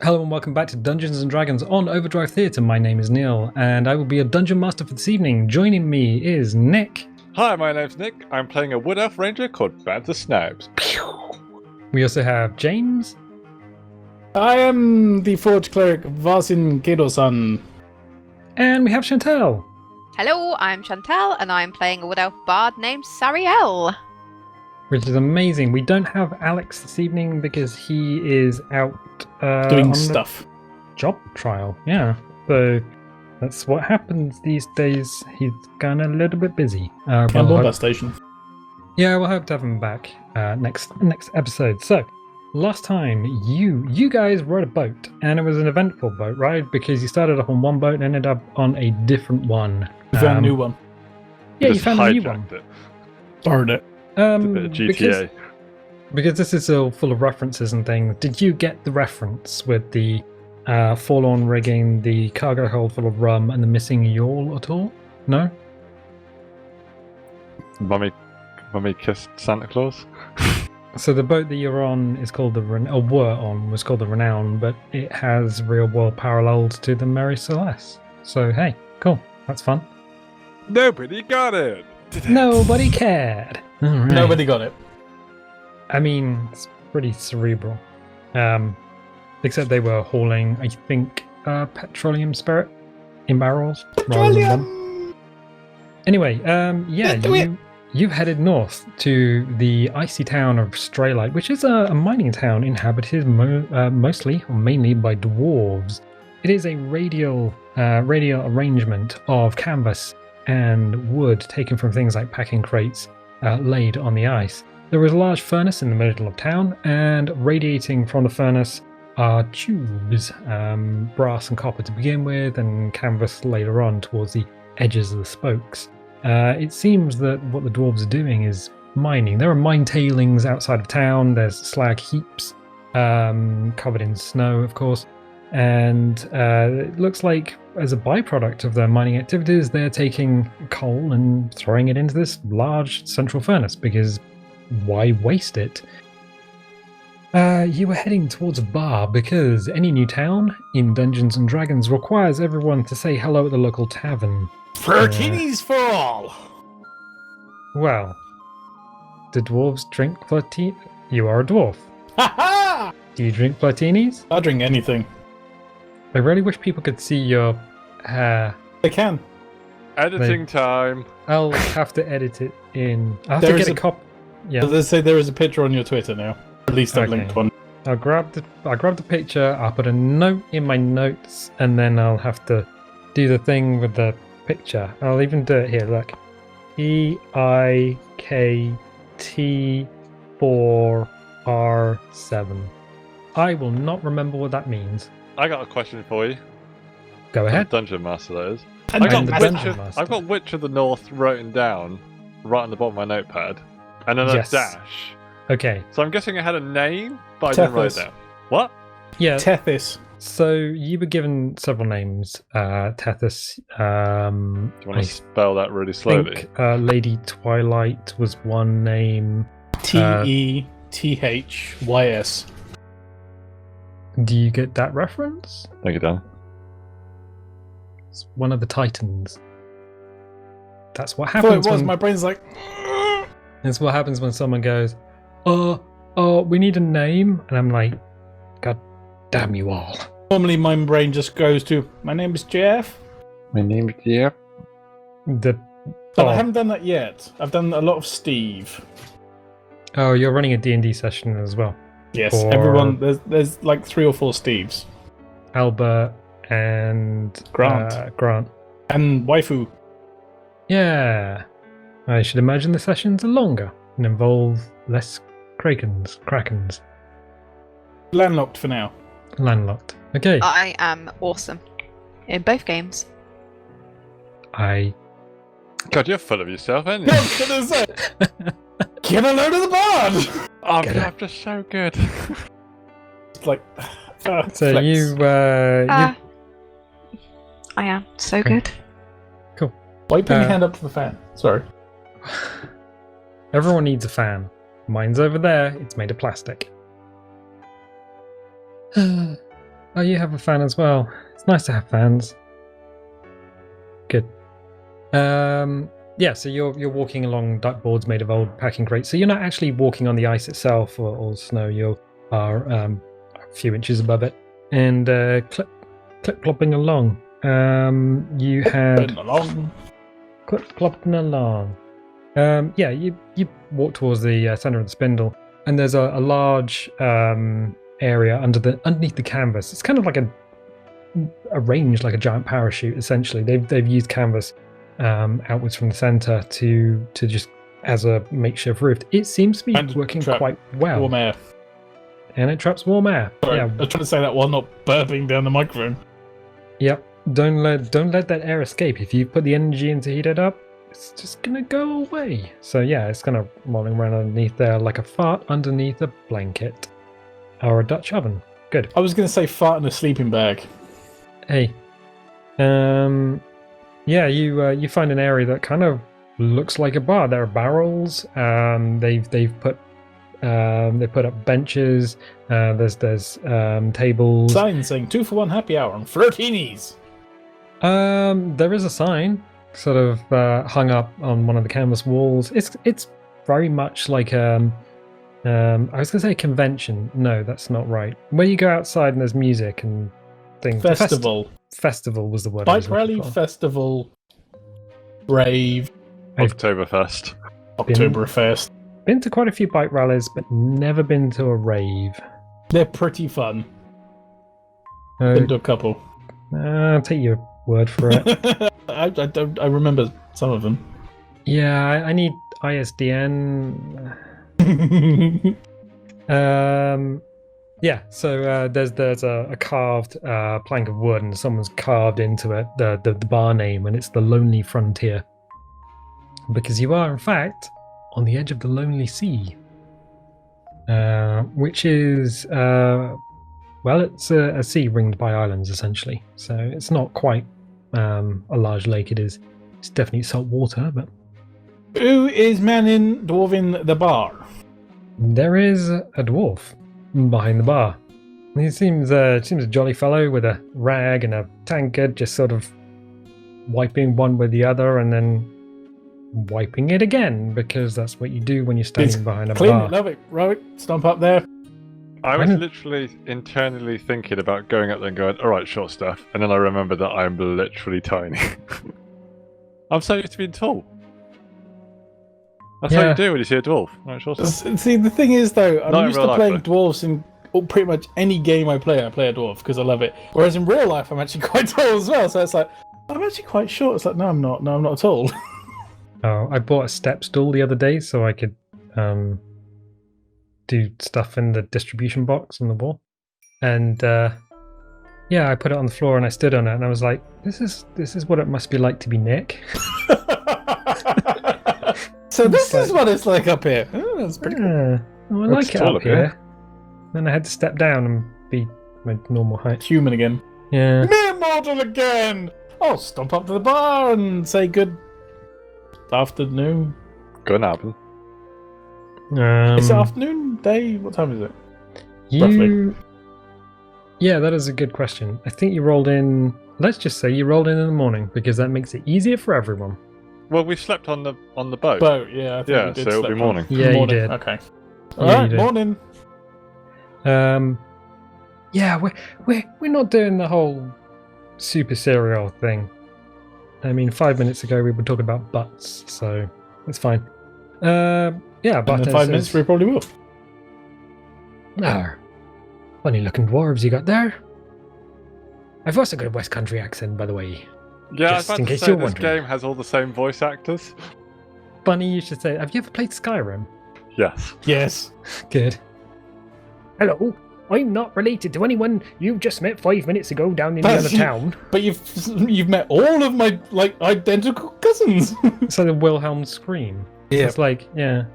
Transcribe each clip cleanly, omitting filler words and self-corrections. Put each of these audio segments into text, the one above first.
Hello and welcome back to Dungeons & Dragons on Overdrive Theatre. My name is Neil, and I will be a Dungeon Master for this evening. Joining me is Nick. Hi, my name's Nick. I'm playing a Wood Elf Ranger called Banther Snipes. We also have James. I am the Forge Cleric Vasin Gedo-san. And we have Chantelle. Hello, I'm Chantelle, and I'm playing a Wood Elf Bard named Sariel. Which is amazing. We don't have Alex this evening because he is out Doing on stuff. Job trial. Yeah. So that's what happens these days. He's gone a little bit busy. And bus station. Yeah, we'll hope to have him back next episode. So, last time you guys rode a boat, and it was an eventful boat ride because you started off on one boat and ended up on a different one. We found a new one. Yeah, you found a new one. Borrowed it. A bit of GTA. Because this is all full of references and things. Did you get the reference with the forlorn rigging, the cargo hold full of rum, and the missing yawl at all? No? Mummy kissed Santa Claus? So the boat that you're on is called was called the Renown, but it has real world parallels to the Mary Celeste. So hey, cool. That's fun. Nobody got it! Nobody cared. All right. Nobody got it. I mean, it's pretty cerebral. Except they were hauling, I think, petroleum spirit in barrels. Petroleum! Anyway, you've headed north to the icy town of Straylight, which is a mining town inhabited mostly or mainly by dwarves. It is a radial arrangement of canvas and wood taken from things like packing crates laid on the ice. There is a large furnace in the middle of town, and radiating from the furnace are tubes, brass and copper to begin with, and canvas later on towards the edges of the spokes. It seems that what the dwarves are doing is mining. There are mine tailings outside of town, there's slag heaps covered in snow, of course, and it looks like as a byproduct of their mining activities, they're taking coal and throwing it into this large central furnace, because why waste it? You were heading towards a bar because any new town in Dungeons & Dragons requires everyone to say hello at the local tavern. Flirtinis for all! Well, do dwarves drink flirtini? You are a dwarf. Ha ha! Do you drink flirtinis? I'll drink anything. I really wish people could see your hair. They can. Editing time. I'll have to edit it in. I'll have to get a copy. Yeah. Let's say there is a picture on your Twitter now. At least I've linked one. I'll grab the picture, I'll put a note in my notes, and then I'll have to do the thing with the picture. I'll even do it here, look. EIKT4R7. I will not remember what that means. I got a question for you. Go ahead. Dungeon Master, that is. I'm the Dungeon Master. I've got Witch of the North written down right on the bottom of my notepad, and then a dash. Okay. So I'm guessing it had a name, but I didn't write it down. What? Yeah. Tethys. So you were given several names. Tethys. Do you want to spell that really slowly? I think Lady Twilight was one name. Tethys. Do you get that reference? Thank you, Dan. It's one of the Titans. That's what I thought happens. it was. My brain's like. That's what happens when someone goes, we need a name, and I'm like, God damn you all. Normally, my brain just goes to, my name is Jeff. My name is Jeff. But I haven't done that yet. I've done a lot of Steve. Oh, you're running a D&D session as well. Yes, everyone. There's like 3 or 4 Steves. Albert and Grant. And Waifu. Yeah. I should imagine the sessions are longer and involve less krakens. Landlocked for now. Landlocked. Okay. I am awesome in both games. God, you're full of yourself, aren't you? I was gonna say, get a load of the bard! Oh, I'm just so good. It's like, so flex. you I am so good. Cool. Why are you putting your hand up to the fan? Sorry. Everyone needs a fan. Mine's over there. It's made of plastic. Oh, you have a fan as well. It's nice to have fans. Good. Yeah, so you're walking along duck boards made of old packing crates. So you're not actually walking on the ice itself or snow. You are a few inches above it, and clip clopping along. You had clip clopping along. Yeah, you walk towards the center of the spindle, and there's a large area underneath the canvas. It's kind of like arranged like a giant parachute. Essentially, they've used canvas outwards from the center to just as a makeshift roof. It seems to be working quite well. Warm air. And it traps warm air. Sorry, Yeah. I was trying to say that while not burping down the microphone. Yep. Don't let that air escape. If you put the energy in to heat it up, it's just gonna go away. So yeah, it's kind of rolling around underneath there like a fart underneath a blanket or a Dutch oven. Good. I was going to say fart in a sleeping bag. Hey. Yeah, you find an area that kind of looks like a bar. There are barrels. They've put up benches. There's tables. Sign saying 2 for 1 happy hour on flirtinis. There is a sign sort of hung up on one of the canvas walls. It's very much like I was gonna say a convention. No, that's not right. Where you go outside and there's music and things. Festival. Festival was the word. Bike rally, festival, rave, Oktoberfest. Oktoberfest. Been to quite a few bike rallies, but never been to a rave. They're pretty fun. Been to a couple. I'll take your word for it. I remember some of them. Yeah, I need ISDN. Yeah, so there's a carved plank of wood, and someone's carved into it the bar name, and it's the Lonely Frontier. Because you are, in fact, on the edge of the Lonely Sea, which is it's a sea ringed by islands, essentially. So it's not quite a large lake. It's definitely salt water, but who is manning dwarving the bar? There is a dwarf behind the bar. He seems a jolly fellow with a rag and a tankard, just sort of wiping one with the other and then wiping it again, because that's what you do when you're standing behind a clean bar. It, love it, right? Stomp up there. I was literally internally thinking about going up there and going, alright, short stuff, and then I remembered that I'm literally tiny. I'm so used to being tall. That's how you do when you see a dwarf. Right, short stuff. See, the thing is, though, I'm used to life, playing dwarves in pretty much any game I play a dwarf because I love it. Whereas in real life, I'm actually quite tall as well. So it's like, I'm actually quite short. It's like, no, I'm not. No, I'm not at all. Oh, I bought a step stool the other day so I could do stuff in the distribution box on the wall. And yeah, I put it on the floor and I stood on it and I was like, this is what it must be like to be Nick. So this is what it's like up here. Oh, that's pretty cool. Well, I like it up here. Then I had to step down and be my normal height. Human again. Yeah. Mere mortal again! I'll stomp up to the bar and say good afternoon. Good happen. Is it afternoon? Day? What time is it? Roughly. Yeah, that is a good question. I think you rolled in... Let's just say you rolled in the morning, because that makes it easier for everyone. Well, we slept on the boat. Boat, yeah. I think we did so it'll be morning. Yeah, you did. Okay. Yeah, Alright, morning. Yeah, we're not doing the whole super serial thing. I mean, 5 minutes ago we were talking about butts, so it's fine. Yeah, but in 5 minutes we probably will. Ah, funny looking dwarves you got there. I've also got a West Country accent, by the way. Yeah, just I was in about to case say you're this wondering. game has all the same voice actors. Funny you should say. Have you ever played Skyrim? Yes. Yes. Good. Hello, I'm not related to anyone you just met 5 minutes ago down in the other town. But you've met all of my identical cousins. It's like a Wilhelm scream. Yeah. It's like, yeah.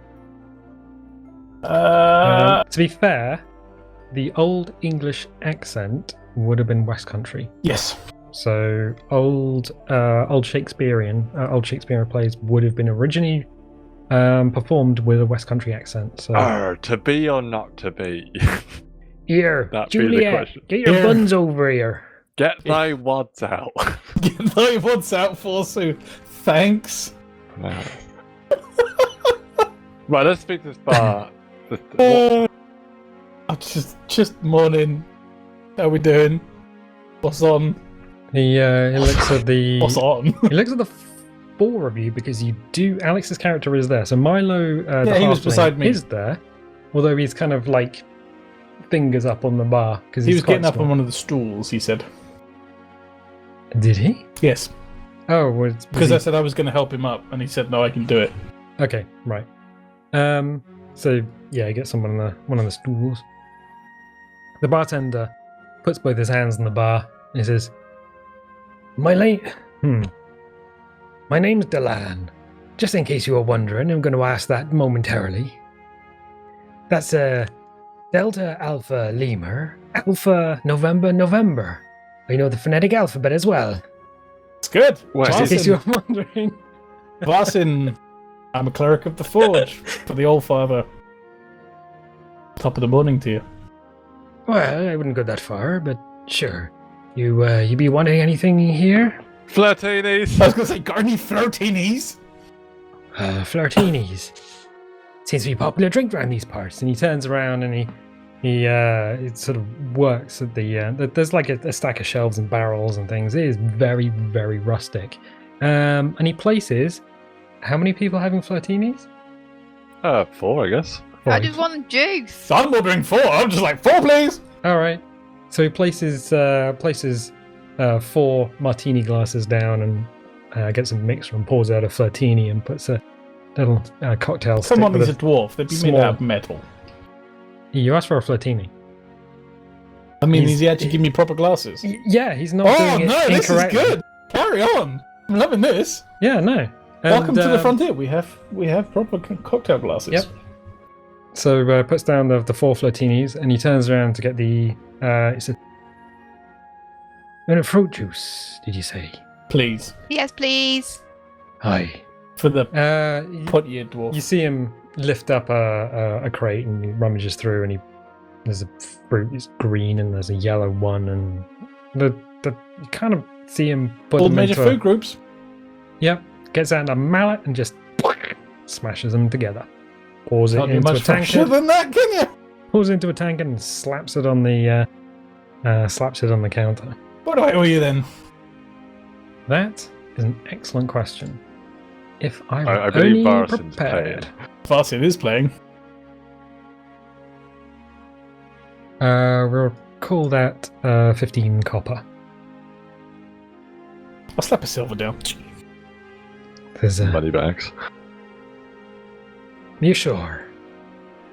Uh, To be fair, the old English accent would have been West Country. Yes. So old Shakespearean plays would have been originally performed with a West Country accent. So To be or not to be? Here, That'd be the Juliet, question. get your Here. buns over here. Get thy wads out. Get thy wads out, forsooth. Thanks. Right, let's speak to this bar. Just morning. How we doing? What's on? He looks at the What's on? he looks at the four of you because you do. Alex's character is there, so Milo, the he was halfling, beside me. is there. Although he's kind of like fingers up on the bar because He was getting up on one of the stools. He said. Did he? Yes, Oh, was because he... I said I was going to help him up, and he said no, I can do it. Okay, right. So yeah, he gets on one of the stools. The bartender puts both his hands on the bar and he says, My name's Delan. Just in case you were wondering, I'm going to ask that momentarily. That's Delta Alpha Lemur, Alpha November November. I know the phonetic alphabet as well. It's good. Just in case you were wondering. Varsin, I'm a cleric of the Forge for the All Father. Top of the morning to you. Well, I wouldn't go that far, but sure. You be wanting anything here? Flirtinis! I was going to say, got any flirtinis? Flirtinis. Seems to be a popular drink around these parts. And he turns around and he sort of works at the. There's like a stack of shelves and barrels and things. It is very, very rustic. And he places. How many people having flirtinis? 4, I guess. I just want juice. I'm ordering 4. I'm just like, 4, please. All right. So he places 4 martini glasses down and gets a mixer and pours out a flirtini and puts a little cocktail stick. Someone with needs a dwarf. They'd be made small- out of metal. You asked for a flirtini. I mean, He's- is he actually giving me proper glasses? Yeah, he's not Oh doing it no, this is incorrectly. good. Carry on. I'm loving this. Yeah, no. Welcome to the And, frontier. We have proper cocktail glasses. Yep. So puts down the 4 flirtinis and he turns around to get the. It's a fruit juice. Did you say? Please. Yes, please. Hi. For the You dwarf. see him lift up a crate and he rummages through and there's a fruit. It's green and there's a yellow one and you kind of see him put All them major into food groups. Yep. Gets out a mallet and just smashes them together. Pours it Can't be into a much fresher tank. than that, can you? Pours it into a tank and slaps it on the counter. What do I owe you then? That is an excellent question. If I were I believe only Varsin's prepared. Varsin is playing. We'll call that 15 copper. I'll slap a silver down. There's a. Money bags. You sure?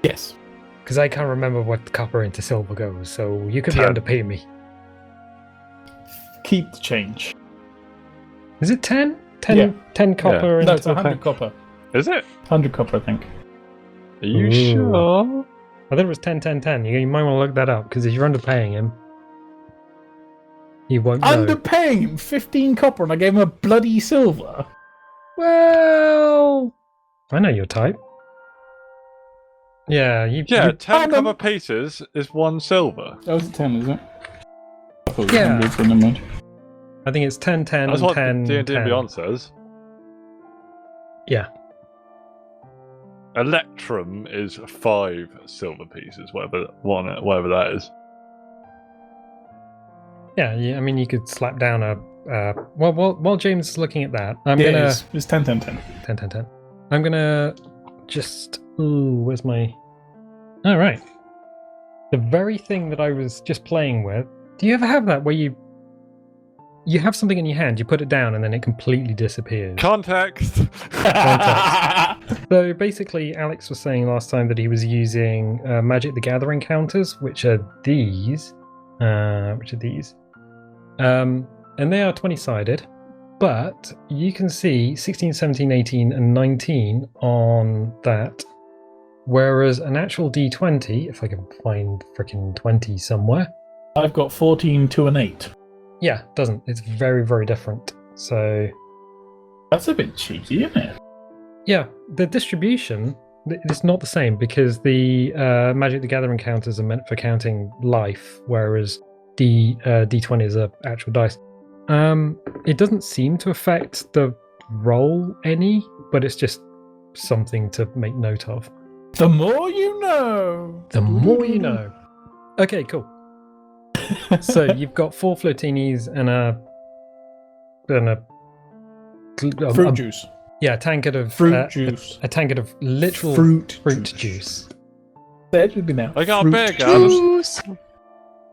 Yes. Because I can't remember what copper into silver goes, so you could be 10. underpaying me. Keep the change. Is it 10? 10, Yeah. 10 copper No, into it's 100 copper. Is it? 100 copper, I think. Are you Ooh. sure? I thought it was 10, 10, 10. You might want to look that up, because if you're underpaying him, he won't know. Underpaying him 15 copper and I gave him a bloody silver. Well, I know your type. Yeah, Yeah, you 10 copper pieces is 1 silver. That was a 10, is it? I thought it was Yeah. 100, but never mind. I think it's 10, 10, That's what 10, D&D 10. and Beyond says. Yeah. Electrum is 5 silver pieces, whatever that is. Yeah, I mean, you could slap down a. While James is looking at that, I'm gonna It's 10, 10, 10. 10, 10, 10. I'm gonna just. Ooh, where's my? All right. The very thing that I was just playing with. Do you ever have that where you have something in your hand, you put it down, and then it completely disappears? Context! So basically, Alex was saying last time that he was using Magic the Gathering counters, which are these. And they are 20-sided, but you can see 16, 17, 18, and 19 on that. Whereas an actual D20, if I can find frickin' 20 somewhere, I've got 14, 2, and 8. yeah, it doesn't. It's very, very different. So That's a bit cheeky, isn't it? yeah, the distribution it's not the same because the Magic the Gathering counters are meant for counting life, whereas the D20s are actual dice. It doesn't seem to affect the roll any, but it's just something to make note of. The more you know. The more you know. Okay, cool. So you've got 4 floatinis and a Fruit juice. Yeah, a tankard of Fruit juice. A tankard of literal Fruit juice. There should be now. I got a Fruit beer garden. Juice.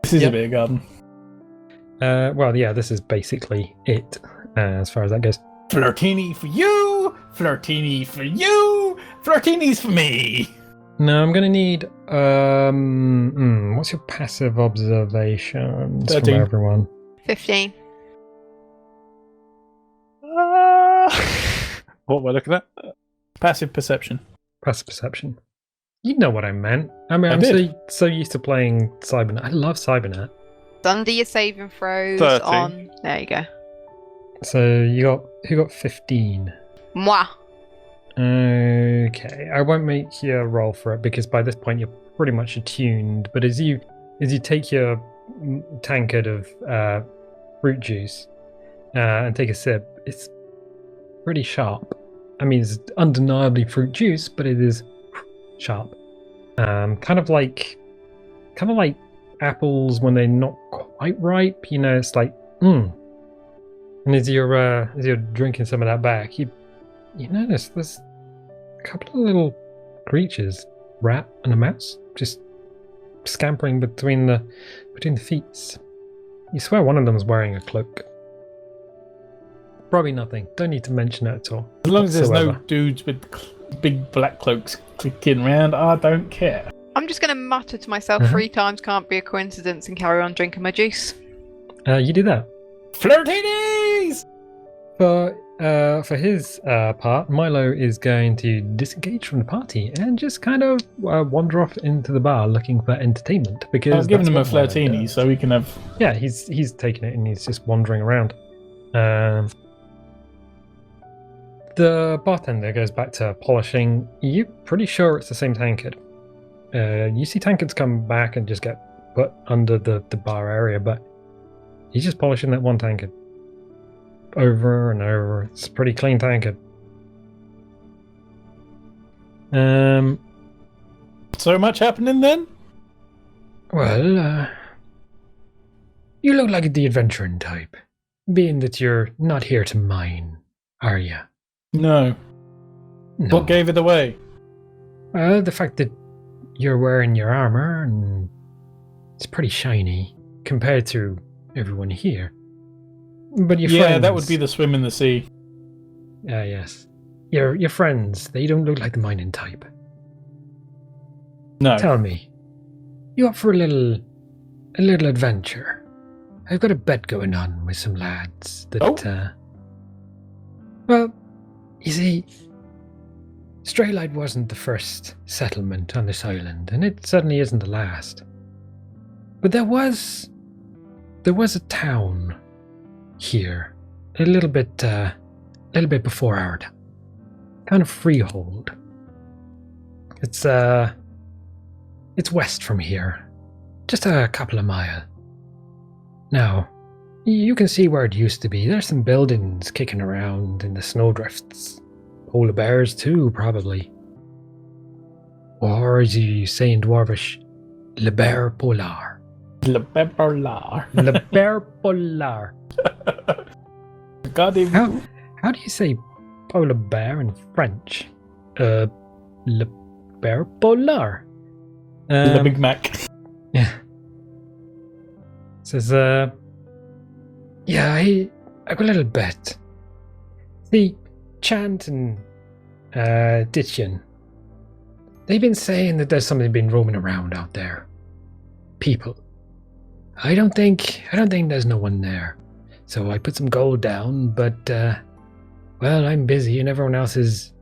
This is Yep. a beer garden. Well, yeah, this is basically it as far as that goes. Flirtini for you. Flirtini for you. Flirtini's for me. Now I'm gonna need what's your passive observations from 13. everyone? 15. What am I looking at? Passive perception. Passive perception. You know what I meant. I mean, I I'm did. so used to playing Cybernet. I love Cybernet. It's under your saving throws 13. on. There you go. So who got 15? Moi. Okay, I won't make you roll for it because by this point you're pretty much attuned. But as you take your tankard of fruit juice and take a sip, it's pretty sharp. I mean, it's undeniably fruit juice, but it is sharp. Kind of like apples when they're not quite ripe. You know, it's like And as you're drinking some of that back, you notice there's a couple of little creatures, rat and a mouse, just scampering between the feet. You swear one of them is wearing a cloak. Probably nothing. Don't need to mention it at all. As long as there's no whatsoever. dudes with big black cloaks clicking around, I don't care. I'm just going to mutter to myself Uh-huh. 3 times can't be a coincidence and carry on drinking my juice. You do that. Flirtinis! For his part, Milo is going to disengage from the party and just kind of wander off into the bar looking for entertainment because I've given that's him a what Milo flirtini does. so we can have. Yeah, he's taken it and he's just wandering around. The bartender goes back to polishing. You're pretty sure it's the same tankard. You see tankards come back and just get put under the bar area, but he's just polishing that one tankard over and over. It's a pretty clean tankard. So much happening then? Well, you look like the adventuring type, being that you're not here to mine, are you? No. No. What gave it away? The fact that you're wearing your armor and it's pretty shiny compared to everyone here. But your friends, That would be the swim in the sea. yes. Your friends, they don't look like the mining type. No. Tell me, you up for a little adventure? I've got a bet going on with some lads that. Well, you see, Straylight wasn't the first settlement on this island, and it certainly isn't the last. But there was a town here, a little bit before our time, kind of Freehold. It's west from here, just a couple of miles. Now, you can see where it used to be. There's some buildings kicking around in the snowdrifts. Polar bears too, probably. Or as you say in Dwarvish, Le Bear Polar. Le Bear Le Bear Polar. God, How do you say polar bear in French? Le Bear Polar. Le Big Mac. Yeah. Says, yeah, I got a little bet. See, Chant and Ditchin, they've been saying that there's something been roaming around out there. People. I don't think there's no one there. So I put some gold down, but well, I'm busy and everyone else is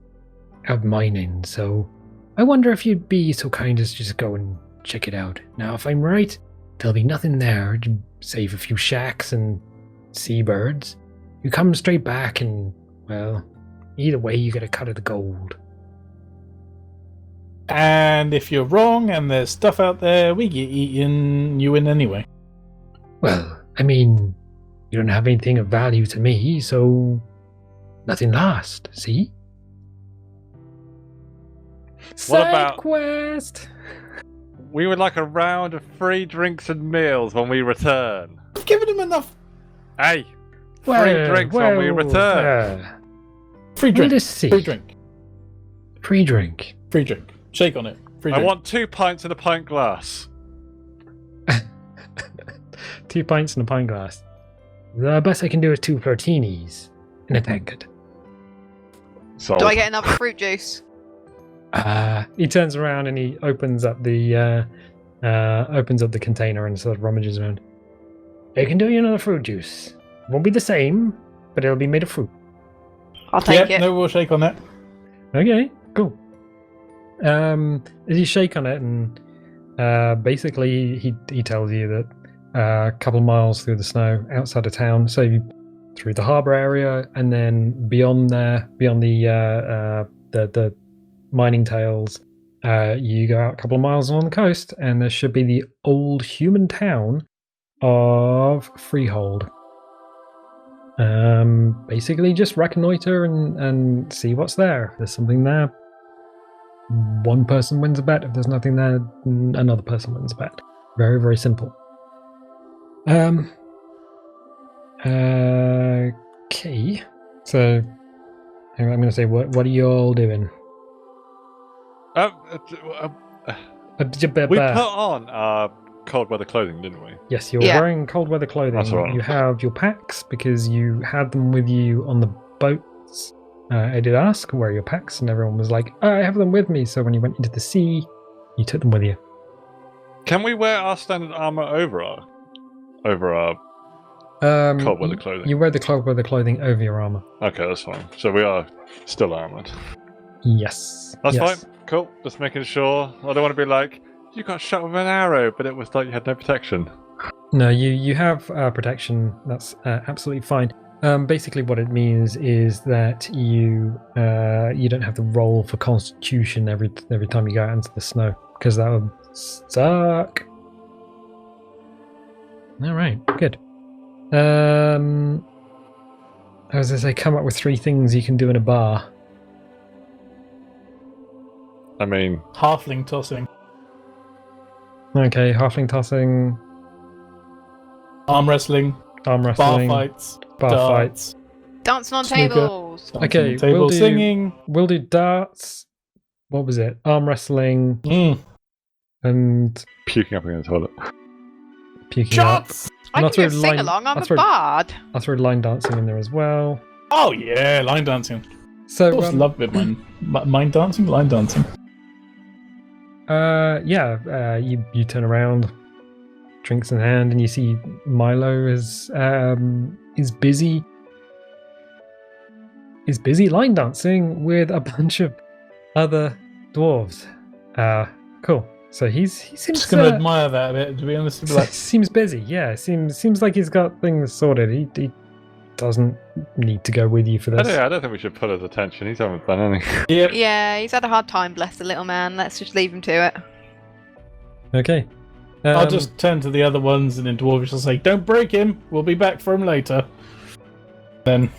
out mining, so I wonder if you'd be so kind as just go and check it out. Now, if I'm right, there'll be nothing there, save a few shacks and seabirds. You come straight back and, well, either way you get a cut of the gold. And if you're wrong and there's stuff out there, we get eaten, you win anyway. Well, I mean, you don't have anything of value to me, so nothing lost, see? What about- Side quest? We would like a round of free drinks and meals when we return. I've given him enough Hey, free drinks when we return. free We'll drink. just see. Free drink. Free drink. Free drink. Shake on it. Free I drink. want 2 pints in a pint glass. 2 pints in a pint glass. The best I can do is 2 martinis in a tankard. So Do I get another fruit juice? He turns around and he opens up the container and sort of rummages around. I can do you another fruit juice. Won't be the same, but it'll be made of fruit. I'll take it. No, we'll shake on that. Okay, cool. As you shake on it, and basically he tells you that a couple of miles through the snow outside of town, so through the harbour area, and then beyond there, beyond the mining tails, you go out a couple of miles along the coast, and there should be the old human town of Freehold. Basically just reconnoiter and see what's there. If there's something there, one person wins a bet. If there's nothing there, another person wins a bet. Very, very simple. Okay. So I'm going to say, what are you all doing? we put on cold weather clothing, didn't we? Yes, you're Yeah. wearing cold weather clothing. That's right. You have your packs because you had them with you on the boats. I did ask, where are your packs? And everyone was like, I have them with me. So when you went into the sea, you took them with you. Can we wear our standard armor over our cold weather clothing? You wear the cold weather clothing over your armor. Okay, that's fine. So we are still armored. Yes. That's yes. fine. Cool. Just making sure. I don't want to be like, you got shot with an arrow, but it was like you had no protection. No, you have protection. That's absolutely fine. Basically, what it means is that you don't have to roll for Constitution every time you go out into the snow, because that would suck. All right, good. I was going to say, come up with 3 things you can do in a bar. I mean, Halfling tossing. Okay, halfling tossing, Arm wrestling. arm Bar wrestling, fights. bar darts. fights. Dancing on Snooker. tables. dancing Okay, on table we'll do- singing. We'll do darts. What was it? Arm wrestling and puking up in the toilet. puking up. Shots! I And I'll can do a throw sing line- along. I'm I'll a throw- bard. I'll throw line dancing in there as well. Oh yeah, line dancing. So, I love a bit mind dancing, line dancing. you turn around, drinks in hand, and you see Milo is busy line dancing with a bunch of other dwarves. Cool. So he seems Just gonna admire that a bit. To be honest, with you, like, seems busy. Yeah, seems like he's got things sorted. He doesn't need to go with you for this. I don't think we should pull his attention. He's having fun, isn't he? yeah. Yeah, he's had a hard time, bless the little man. Let's just leave him to it. Okay. I'll just turn to the other ones and in Dwarvish I'll say, "Don't break him. We'll be back for him later." Then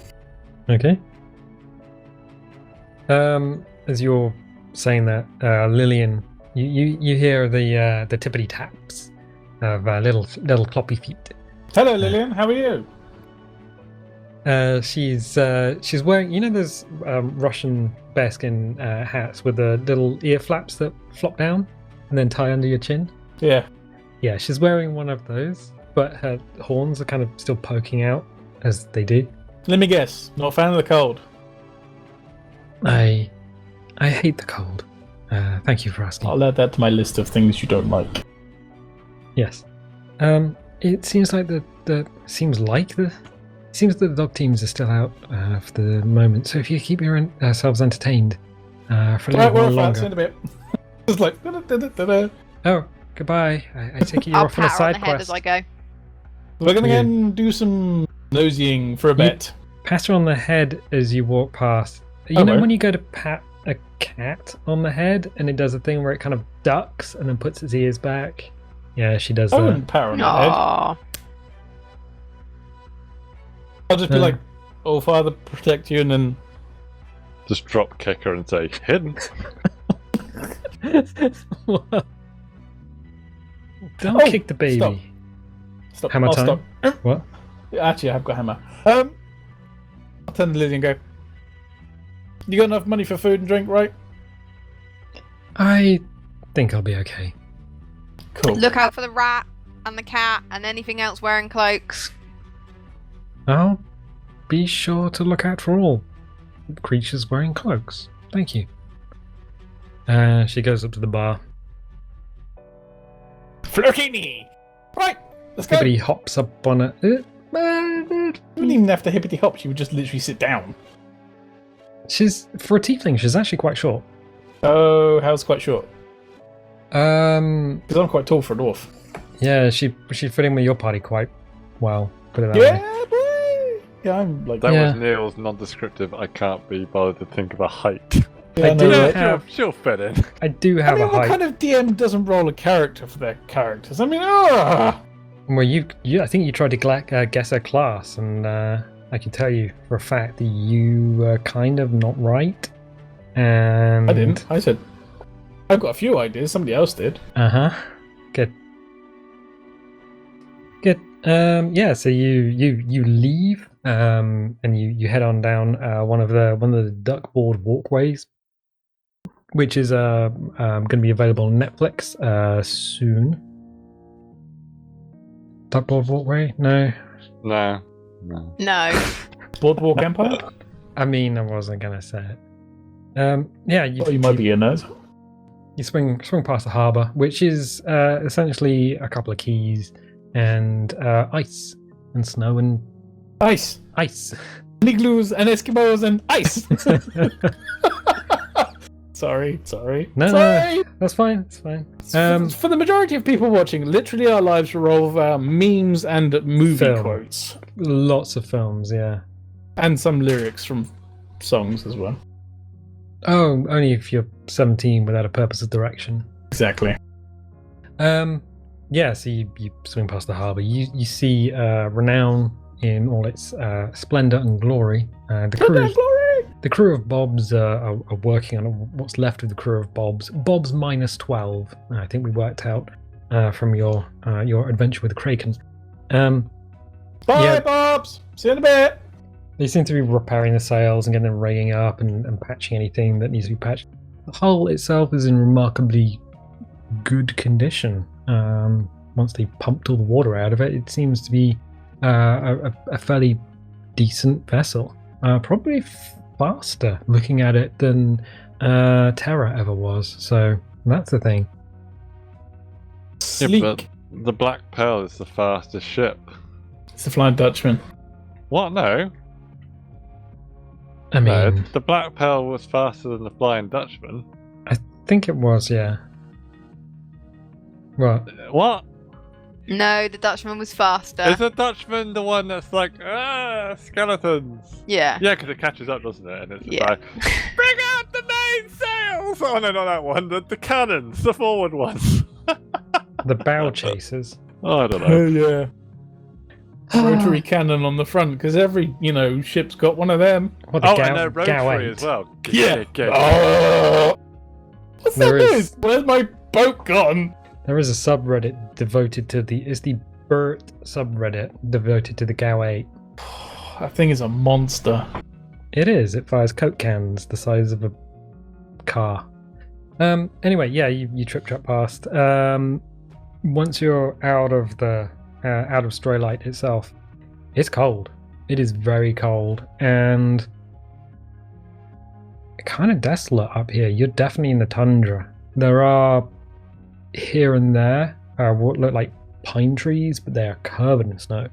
Okay. As you're saying that, Lillian, you hear the tippity taps of little cloppy feet. hello, Lillian. How are you? She's wearing, those Russian bearskin hats with the little ear flaps that flop down and then tie under your chin. Yeah. Yeah, she's wearing one of those, but her horns are kind of still poking out as they do. Let me guess. Not a fan of the cold. I hate the cold. Thank you for asking. I'll add that to my list of things you don't like. Yes. It seems like the dog teams are still out for the moment. So if you keep yourselves entertained for a Right, little we're while off. See you longer. in a bit. Just like. Da-da-da-da-da. Oh, goodbye. I take it you're I'll off on a pat her on side the head quest. as I go. We're gonna Yeah. go and do some nosying for a bit. Pat her on the head as you walk past. You Oh, know right. when you go to pat a cat on the head, and it does a thing where it kind of ducks and then puts its ears back. Yeah, she does I that. wouldn't power on that head. Aww. I'll just be like, "Oh, Father, protect you," and then Just drop kick her and say, hidden. What? Don't kick the baby. stop. Hammer I'll time? stop. What? Actually, I've got hammer. I'll turn to Lizzie and go. You got enough money for food and drink, right? I think I'll be okay. Cool. Look out for the rat and the cat and anything else wearing cloaks. I'll be sure to look out for all creatures wearing cloaks. Thank you. She goes up to the bar. Flirkini! Right, let's go. Hippity hops up on it. You wouldn't even have to hippity hop, she would just literally sit down. She's, for a tiefling, she's actually quite short. Oh, how's quite short? Um, Because I'm quite tall for a dwarf. yeah, she fit in with your party quite well. Put it that way. Yeah, boy! Yeah, I'm like... That Yeah. was Neil's non-descriptive. I can't be bothered to think of a height. Yeah, I do no, right? have- she'll fit in. I do I have mean, a what height. kind of DM doesn't roll a character for their characters? I mean, Well, you, I think you tried to guess her class, and I can tell you for a fact that you were kind of not right. And I didn't. I said, I've got a few ideas, somebody else did. Good. Good. Yeah. So you leave. And you head on down one of the duckboard walkways, which is going to be available on Netflix soon. Duckboard walkway? No. No. No. Boardwalk Empire? I mean, I wasn't gonna say it. Yeah, You might be a nerd. You swing past the harbour, which is essentially a couple of keys and ice and snow and Ice! ice. Igloos and Eskimos and ice! Sorry. No, Sorry! that's fine. It's fine. For the majority of people watching, literally our lives revolve around memes and movie Film. quotes. Lots of films, yeah. And some lyrics from songs as well. Oh, only if you're 17 without a purpose of direction. Exactly. Yeah, so you swing past the harbour. You see Renown in all its splendour and glory. The crew of Bobs are working on what's left of the crew of Bobs. Bobs minus 12. I think we worked out from your adventure with the Krakens. Bye, Yeah. Bobs! See you in a bit! They seem to be repairing the sails and getting them rigging up and patching anything that needs to be patched. The hull itself is in remarkably good condition. Once they pumped all the water out of it, it seems to be a fairly decent vessel. Probably faster looking at it than Terra ever was. So that's the thing. Sleek. Yeah, but the Black Pearl is the fastest ship. It's the Flying Dutchman. What? No. I No, mean, the Black Pearl was faster than the Flying Dutchman. I think it was, yeah. What? What? No, the Dutchman was faster. Is the Dutchman the one that's like, skeletons? Yeah. Yeah, because it catches up, doesn't it? And it's just Yeah. like, bring out the main sails! Oh, no, not that one. The cannons, the forward ones. The bow chasers. Oh, I don't know. Oh, yeah. Rotary cannon on the front, because every, ship's got one of them. What, the Oh, Gow- and they're rotary 8? as well. Yeah. Good. Oh! What's that There is- noise? Where's my boat gone? There is a subreddit devoted to it's the Burt subreddit devoted to the Gow 8. That thing is a monster. It is. It fires Coke cans the size of a car. Anyway, yeah, you tripped up past. Once you're out of Straylight itself, it's cold. It is very cold and kind of desolate up here. You're definitely in the tundra. There are here and there what look like pine trees, but they are covered in snow.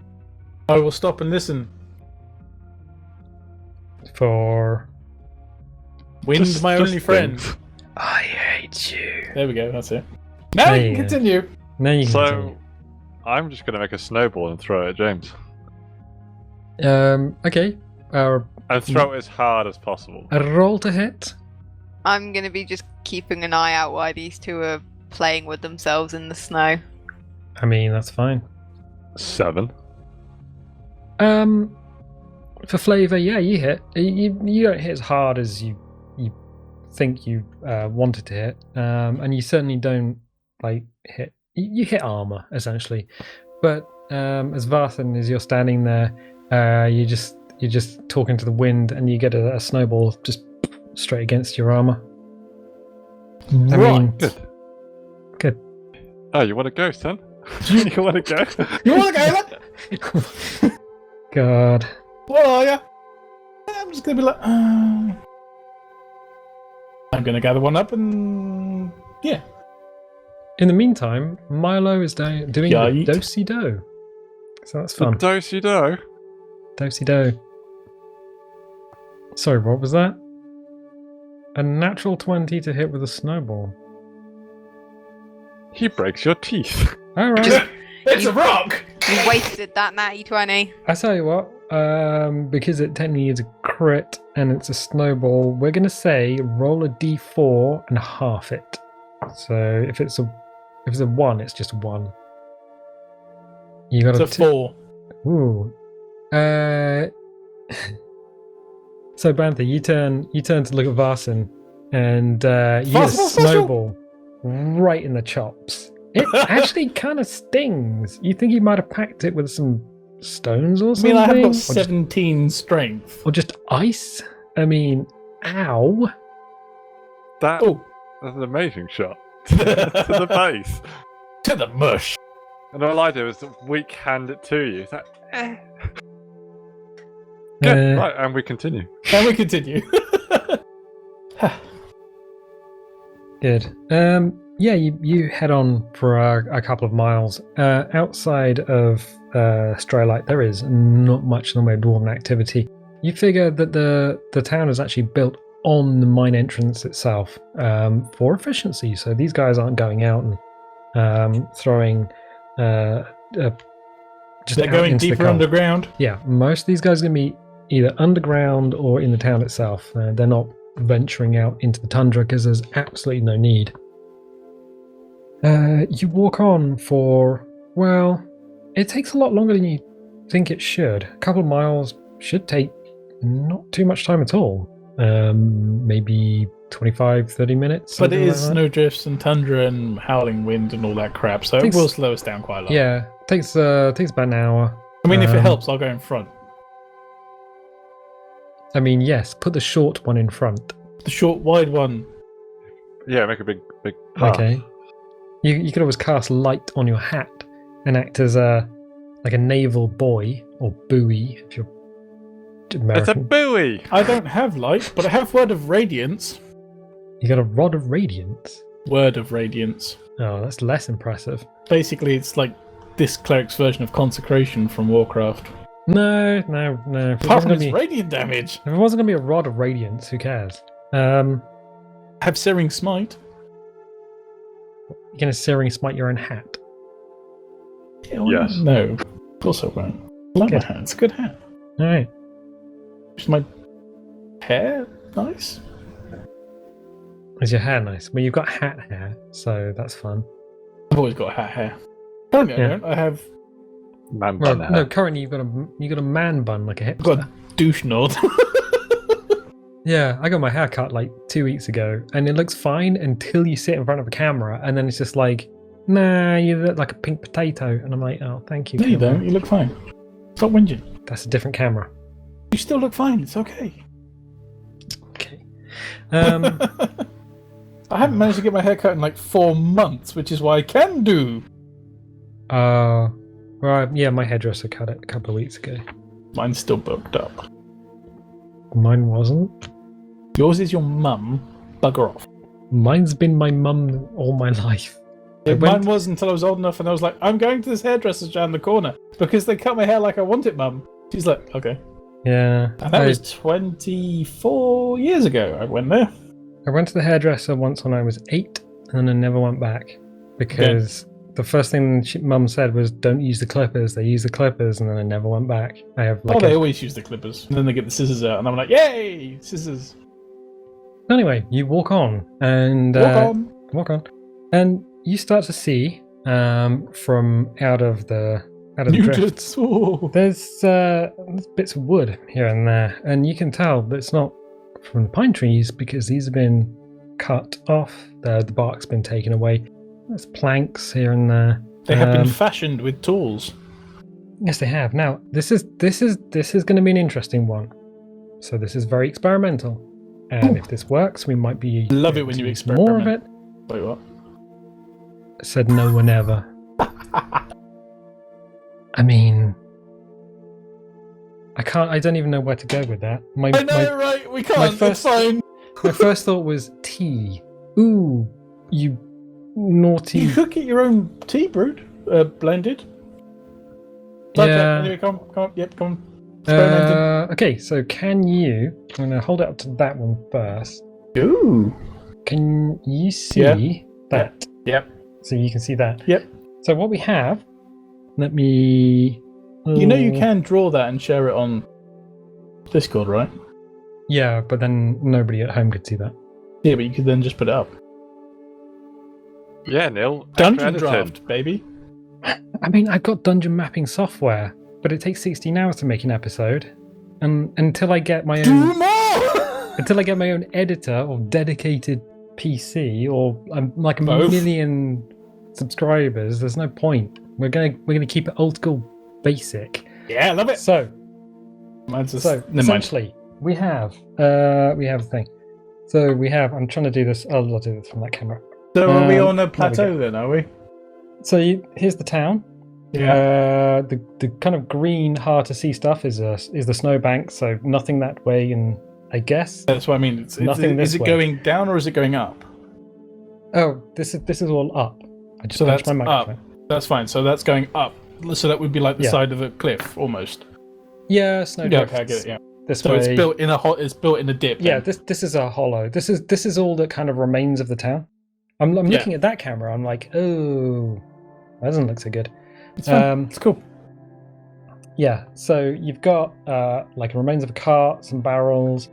I will stop and listen. For Wind's my only friend. I hate you. There we go, that's it. Now There you you can go. continue. Now you can So, continue. I'm just going to make a snowball and throw it at James. Okay. And throw it as hard as possible. A roll to hit. I'm going to be just keeping an eye out while these two are playing with themselves in the snow. I mean, that's fine. 7. For flavor, yeah, you hit. You don't hit as hard as you think you wanted to hit, and you certainly don't like hit. You hit armor essentially, but as Varthan, as you're standing there, you're just talking to the wind, and you get a snowball just straight against your armor. I mean, good. Oh, you want to go, son? You want to go? You want to go? God. What are ya? I'm just gonna be like, I'm gonna gather one up and yeah. In the meantime, Milo is doing Yeet. the do-si-do. So that's fun. Do-si-do. Do-si-do. Sorry, what was that? A natural 20 to hit with a snowball. He breaks your teeth. Alright. It's a rock! You wasted that natty 20. I tell you what, because it technically is a crit and it's a snowball, we're going to say roll a d4 and half it. So if it's a 1, it's just 1. You got It's a 4. Ooh. So Banther, you turn to look at Varson, and you get a snowball right in the chops. It actually kind of stings. You think he might have packed it with some stones or I something? mean, I have got Or just- 17 strength. or just ice? I mean, ow. That's Oh, an amazing shot. To the face. to the mush. And all I do is weak hand it to you. It's like, Yeah, right, and we continue. And we continue. Good. Yeah, you head on for a couple of miles. Outside of Straylight, there is not much in the way of dwarven activity. You figure that the town is actually built on the mine entrance itself for efficiency. So these guys aren't going out and throwing just They're out going into the deeper cold. underground. Yeah, most of these guys are going to be either underground or in the town itself. They're not venturing out into the tundra because there's absolutely no need. You walk on for, well, it takes a lot longer than you think it should. A couple of miles should take not too much time at all. Maybe 25, 30 minutes. But it something is like that. snowdrifts and tundra and howling wind and all that crap, so Takes- it will slow us down quite a lot. Yeah, takes about an hour. I mean, if it Um, helps, I'll go in front. I mean, yes, put the short one in front. The short, wide one. Yeah, make a big path. Okay. You could always cast light on your hat and act as a naval buoy or buoy if you're American. It's a buoy! I don't have light, but I have Word of Radiance. You got a rod of radiance. Word of Radiance. Oh, that's less impressive. Basically, it's like this cleric's version of Consecration from Warcraft. No. If it Apart wasn't from gonna its be, radiant damage. if it wasn't gonna be a rod of radiance, who cares? I have Searing Smite. You're gonna searing smite your own hat. Yeah, why Yes. not? No, of course I won't. I like Good. my hat. It's a good hat. All right. Is my hair nice? Is your hair nice? Well, you've got hat hair, so that's fun. I've always got hat hair. Currently, Yeah. I don't. I have Man Well, bun no, hair. currently you've got a man bun like a hipster. I've got a douche nod. Yeah, I got my hair cut like 2 weeks ago, and it looks fine until you sit in front of a camera, and then it's just like, nah, you look like a pink potato, and I'm like, oh, thank you. No, you camera. don't. You look fine. Stop whinging. That's a different camera. You still look fine. It's okay. Okay. I haven't managed to get my hair cut in like 4 months, which is what I can do. Well, yeah, my hairdresser cut it a couple of weeks ago. Mine's still booked up. Mine wasn't. Yours is your mum. Bugger off. Mine's been my mum all my life. I Mine went- was until I was old enough and I was like, I'm going to this hairdresser's around the corner because they cut my hair like I want it, mum. She's like, okay. Yeah. And that was 24 years ago I went there. I went to the hairdresser once when I was 8, and then I never went back because the first thing mum said was, "Don't use the clippers." They use the clippers, and then I never went back. I have Oh, like they always use the clippers. And then they get the scissors out and I'm like, yay! Scissors. Anyway, you walk on and walk on, and you start to see from out of the drifts. There's bits of wood here and there, and you can tell that it's not from the pine trees because these have been cut off. The bark's been taken away. There's planks here and there. They have been fashioned with tools. Yes, they have. Now, this is going to be an interesting one. So this is very experimental, and if this works, we might be love it when you experiment. More of it. Wait, what? I said no one ever. I mean, I don't even know where to go with that. I know, right? We can't. It's fine. My first thought was tea. Ooh, you naughty. You could get your own tea brewed, blended. Yeah. Anyway, come on. Yep, come on. Okay, so can you? I'm gonna hold it up to that one first. Ooh. Can you see that? Yep. So you can see that. Yep. So what we have? Let me. You know you can draw that and share it on Discord, right? Yeah, but then nobody at home could see that. Yeah, but you could then just put it up. Yeah, Neil. Dungeon draft, baby. I mean, I've got dungeon mapping software, but it takes 16 hours to make an episode, and until I get my own, do more. until I get my own editor or dedicated PC or like a Both. million subscribers, there's no point. We're gonna keep it old school, basic. Yeah, I love it. So Mine's just, never mind. essentially, we have a thing. So we have. I'm trying to do this. I'll do this from that camera. So are we on a there we plateau go. then, are we? So here's the town. Yeah. The kind of green, hard to see stuff is the snowbank. So nothing that way, and I guess That's what I mean. Nothing Is this it way. going down or is it going up? oh, this is all up. I just So punched that's my microphone. That's fine. So that's going up. So that would be like the Yeah. side of a cliff, almost. Yeah, snow Yeah, drifts. okay, I get it. Yeah. This So way. it's built in a dip. Yeah, then. this is a hollow. This is all that kind of remains of the town. I'm looking at that camera. I'm like, oh, that doesn't look so good. It's fine. It's cool. Yeah, so you've got like remains of a cart, some barrels,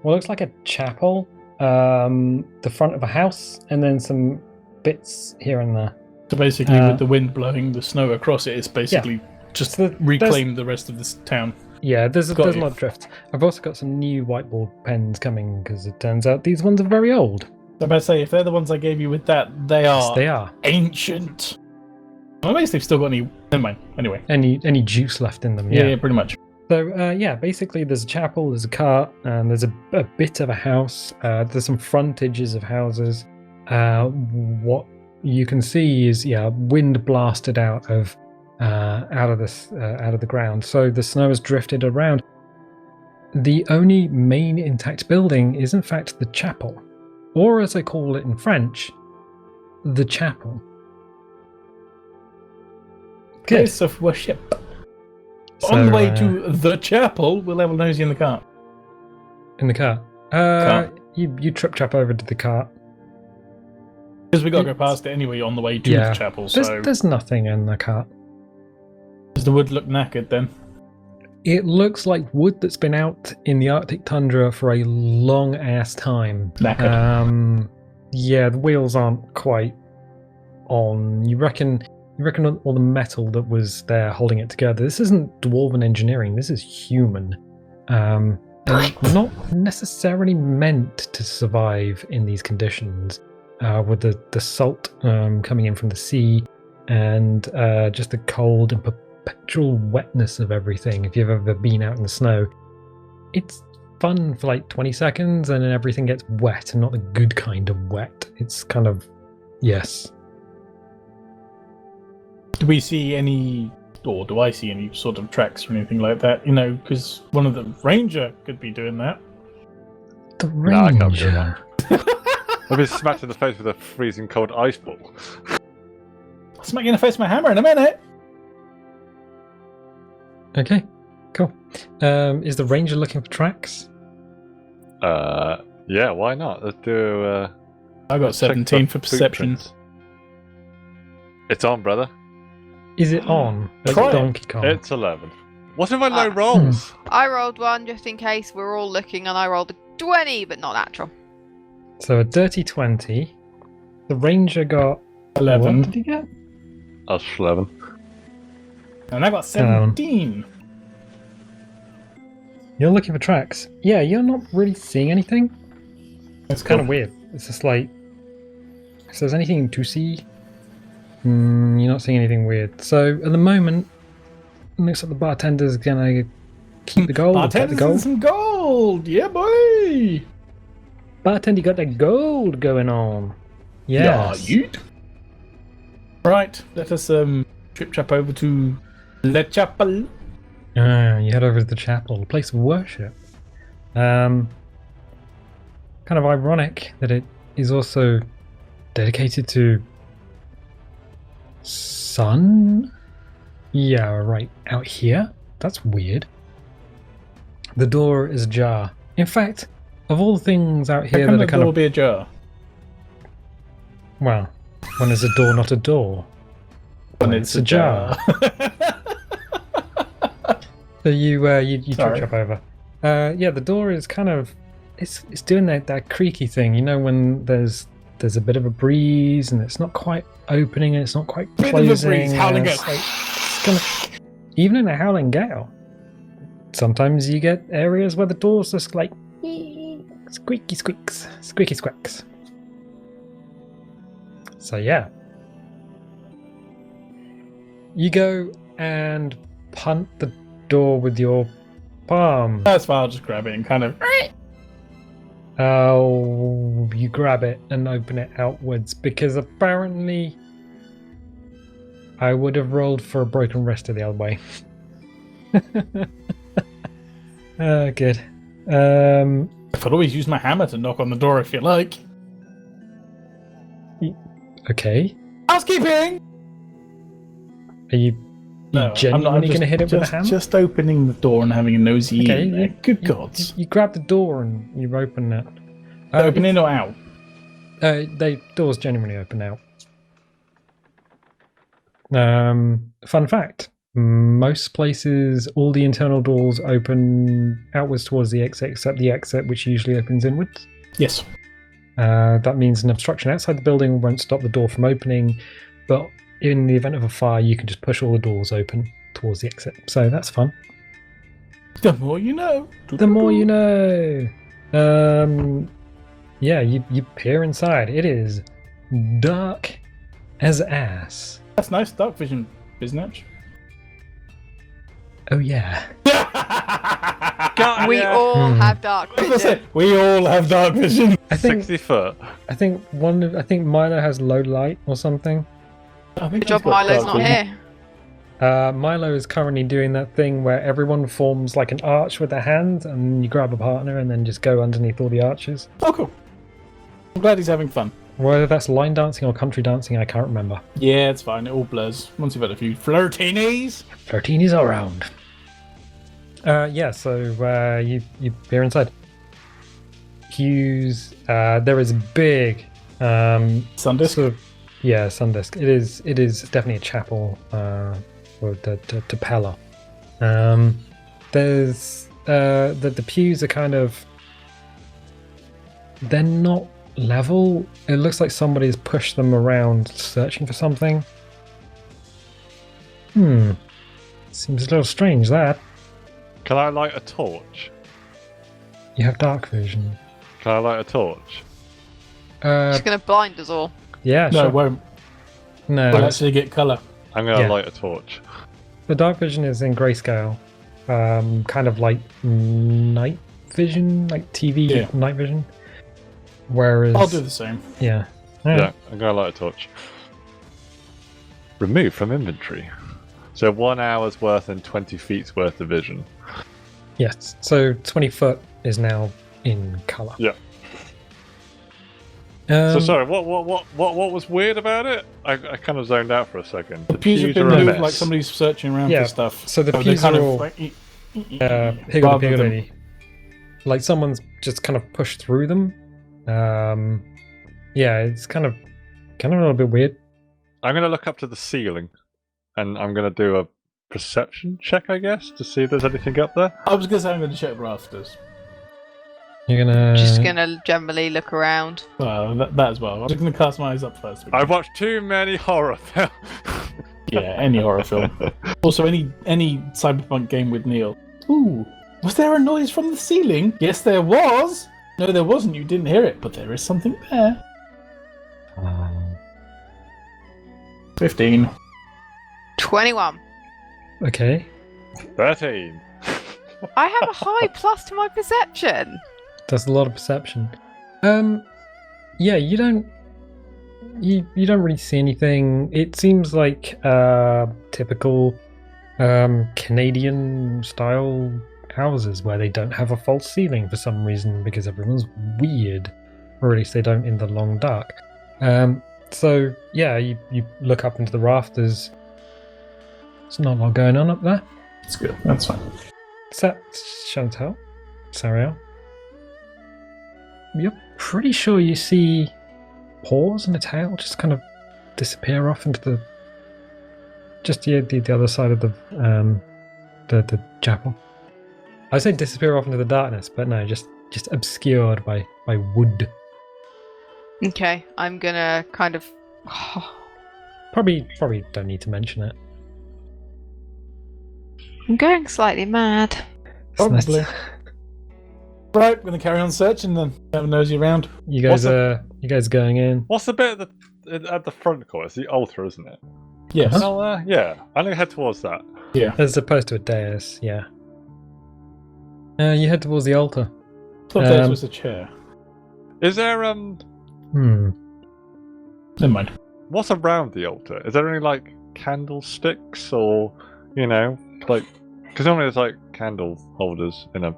what looks like a chapel, the front of a house, and then some bits here and there. So basically, with the wind blowing the snow across it, it's basically just So reclaim the rest of this town. Yeah, there's a Got lot you. of drift. I've also got some new whiteboard pens coming because it turns out these ones are very old. I'm about to say, if they're the ones I gave you with that, they are Yes, they are. ancient. I'm amazed they've still got any. Never mind. Anyway. Any juice left in them? Yeah, pretty much. So basically there's a chapel, there's a cart, and there's a bit of a house. There's some frontages of houses. What you can see is wind blasted out of the ground. So the snow has drifted around. The only main intact building is in fact the chapel, or as I call it in French, the chapel. Good. Place of worship. So, On the way to the chapel, we'll have a nosy in the cart. in the cart. Cart. You trip over to the cart. Because we got to go past it anyway on the way to the chapel. So There's nothing in the cart. does the wood look knackered then? It looks like wood that's been out in the Arctic tundra for a long ass time. Knackered. Yeah, the wheels aren't quite on. You reckon all the metal that was there holding it together? This isn't dwarven engineering. This is human. And not necessarily meant to survive in these conditions. With the salt coming in from the sea, and just the cold and perpetual wetness of everything. If you've ever been out in the snow, it's fun for like 20 seconds, and then everything gets wet, and not the good kind of wet. It's kind of yes. Do we see any, or do I see any sort of tracks or anything like that? You know, because one of the ranger could be doing that. The No, I can't be doing ranger. I've been smacked in the face with a freezing cold ice ball. I'll smack you in the face with my hammer in a minute. Okay, cool. Is the ranger looking for tracks? Yeah, why not? Let's do. I got let's check 17 for perception. footprints. It's on, brother. Is it on? Try it. Donkey Kong. It's 11. What are my low rolls? I rolled one just in case we're all looking, and I rolled a 20, but not natural. So a dirty 20. The ranger got 11. What did he get? I was 11. And I got 17. You're looking for tracks. Yeah, you're not really seeing anything. That's Kind of weird. It's just like, if there's anything to see, you're not seeing anything weird. So at the moment, it looks like the bartender's gonna keep the gold. Get the Bartender's gold. some gold. Yeah, boy. Bartender, you got that gold going on. Yes. Yeah, you. Right, let us trip trap over to Le Chapel. You head over to the chapel, a place of worship. Kind of ironic that it is also dedicated to sun. Yeah, right out here. That's weird. The door is ajar. In fact, of all the things out How here come that the are kind door of be ajar? well, when is a door not a door? When it's ajar. So you trip Sorry. trap over. Yeah, the door is kind of it's doing that creaky thing. You know when there's a bit of a breeze and it's not quite opening and it's not quite Bit closing. of a breeze, howling and gale. it's like, it's gonna, even in a howling gale, sometimes you get areas where the doors just like squeaky squeaks, squeaky squeaks. So yeah, you go and punt the door with your palm. That's fine, I'll just grab it and kind of. Oh, you grab it and open it outwards because apparently I would have rolled for a broken wrist the other way. Good. I could always use my hammer to knock on the door if you like. Okay. Housekeeping! Are you No, I'm genuinely going to hit it with a just, hammer? Just opening the door and having a nosy Okay, in there. Good you, gods. You grab the door and you open it. Open in or out? They doors genuinely open out. Fun fact: most places, all the internal doors open outwards towards the exit, except the exit, which usually opens inwards. Yes. That means an obstruction outside the building won't stop the door from opening, but in the event of a fire, you can just push all the doors open towards the exit. So that's fun. The more you know. The more you know. Yeah, you peer inside. It is dark as ass. That's nice. Dark vision, Biznatch. Oh yeah. We all have dark As I said, vision. we all have dark vision. I think 60 foot. I think Milo has low light or something. Good job Milo's not here. Milo is currently doing that thing where everyone forms like an arch with their hand, and you grab a partner and then just go underneath all the arches. Oh, cool. I'm glad he's having fun. Whether that's line dancing or country dancing, I can't remember. Yeah, it's fine. It all blurs. Once you've had a few flirtinis. Flirtinis all round. Yeah, so you peer inside. Hughes, there is a big Sundisk. sort of, yeah, sundisk. It is definitely a chapel with the Tapella. There's the pews are kind of, they're not level. It looks like somebody's pushed them around searching for something. Seems a little strange that. Can I light a torch? You have dark vision. Can I light a torch? She's gonna blind us all. Yeah, No, sure. it won't. No, We'll actually get colour. I'm going to Yeah. light a torch. the dark vision is in grayscale, kind of like night vision, like TV Yeah. night vision. Whereas, I'll do the same. yeah, Yeah, I'm going to light a torch. Remove from inventory. So 1 hour's worth and 20 feet's worth of vision. yes. So 20 foot is now in color. Yeah. So sorry, what was weird about it? I kind of zoned out for a second. The pews have been are a moved mess. like somebody's searching around Yeah, for stuff. so the they're pews kind are of all, like, higgle rather than- piggledy. Like someone's just kind of pushed through them. Yeah, it's kind of a little bit weird. I'm going to look up to the ceiling, and I'm going to do a perception check, I guess, to see if there's anything up there. I was going to say I'm going to check rafters. You're gonna Just gonna generally look around. Well, that as well. I'm just going to cast my eyes up first. I watched too many horror films. Yeah, any horror film. Also, any cyberpunk game with Neil. Ooh, was there a noise from the ceiling? Yes, there was. No, there wasn't. You didn't hear it, but there is something there. 15. 21. Okay. 13. I have a high plus to my perception. That's a lot of perception. Yeah, you don't really see anything. It seems like typical Canadian style houses where they don't have a false ceiling for some reason because everyone's weird, or at least they don't in the long dark. So yeah, you look up into the rafters. There's not a lot going on up there. It's good. That's fine. Is that Chantelle? Sariel? You're pretty sure you see paws and a tail just kind of disappear off into the other side of the chapel. I say disappear off into the darkness, but no, just obscured by wood. Okay, I'm gonna kind of. Probably don't need to mention it. I'm going slightly mad. It's nice Probably. Right, we're going to carry on searching then. Have a nosy around. You guys going in? What's the bit at the front court? It's the altar, isn't it? Yes. Oh, yeah. I'm going to head towards that. Yeah. As opposed to a dais, yeah. You head towards the altar. I thought there was a chair. Is there, Never mind. what's around the altar? Is there any, like, candlesticks or, you know, like, because normally there's, like, candle holders in a...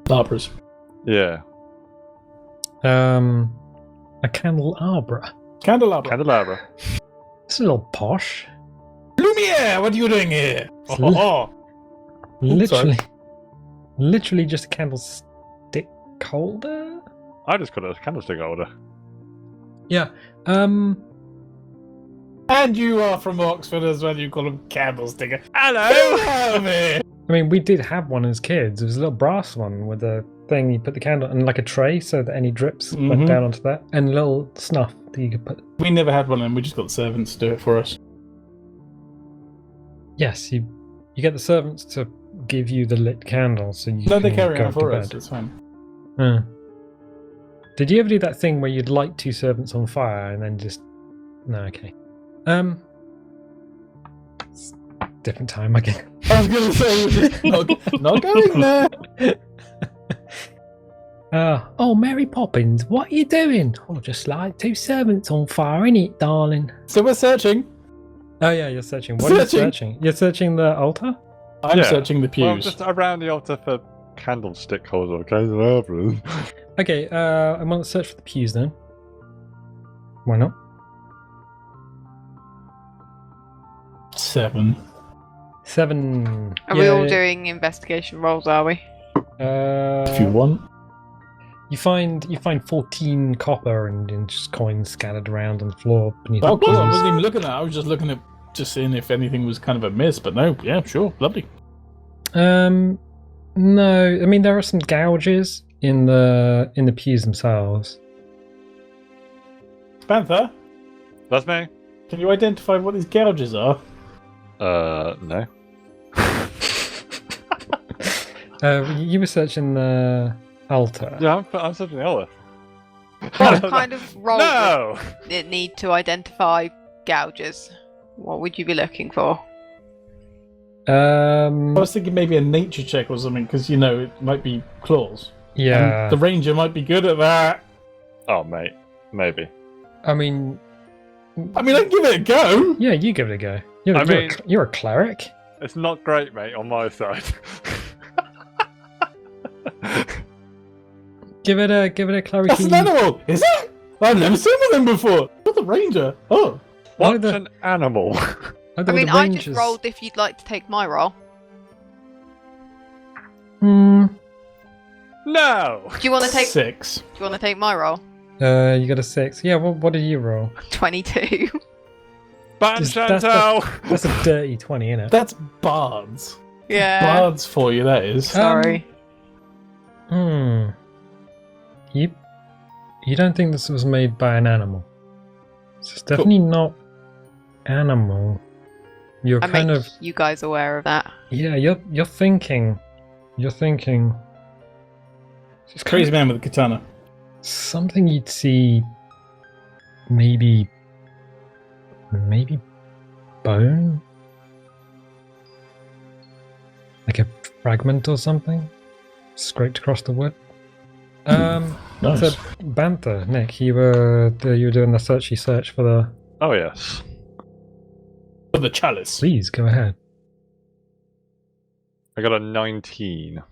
Barbara's. Yeah. A candelabra. Candelabra. Candelabra. It's a little posh. Lumiere, what are you doing here? It's Oh, literally just a candlestick holder. I just call it a candlestick holder. Yeah. And you are from Oxford as well, you call him candlesticker. Hello! Hello there. I mean, we did have one as kids. It was a little brass one with a thing you put the candle in, like a tray, so that any drips went down onto that, and a little snuff that you could put. We never had one of them, we just got the servants to do it for us. Yes, you get the servants to give you the lit candle, so you No, they can carry go on to for us, bed. it's fine. Did you ever do that thing where you'd light two servants on fire and then just... No, okay. It's a different time again. I was going to say, we're just not going there. Oh, Mary Poppins, what are you doing? Oh, just light two servants on fire, innit, darling? So we're searching. Oh yeah, you're searching. What are you searching? You're searching the altar? I'm Yeah. searching the pews. Well, just around the altar for candlestick holder or candelabras. Okay, I'm going to search for the pews then. Why not? 7. 7. Are we all doing investigation rolls, are we? If you want. You find 14 copper and just coins scattered around on the floor beneath Oh, the cool. I pews. wasn't even looking at that. I was just looking at seeing if anything was kind of amiss, but no. Yeah, sure. Lovely. No, I mean there are some gouges in the pews themselves. Banther, That's me. can you identify what these gouges are? No. You were searching the altar. Yeah, I'm searching the altar. What kind of roll No! would it need to identify gouges? What would you be looking for? I was thinking maybe a nature check or something, because, it might be claws. Yeah. And the ranger might be good at that. Oh, mate. Maybe. I mean, I'd give it a go. yeah, you give it a go. You're a cleric. It's not great, mate, on my side. Give it a cleric. That's an animal, is it? I've never seen one of them before. Not the ranger. Oh. What's an animal? I mean, I just rolled if you'd like to take my roll. No! Do you want to take? 6. Do you want to take my roll? You got a 6. Yeah. What did you roll? 22. Ban That's Chantelle! That's a dirty 20, isn't it? That's bards. Yeah. Bards for you, that is. Sorry. you don't think this was made by an animal? It's definitely not animal. You're I kind make of you guys aware of that. yeah. You're thinking. It's Crazy man with a katana. something you'd see. Maybe bone, like a fragment or something, scraped across the wood. Nice. So Banther, Nick, you were doing the search for the. Oh yes. For the chalice. Please go ahead. I got a 19.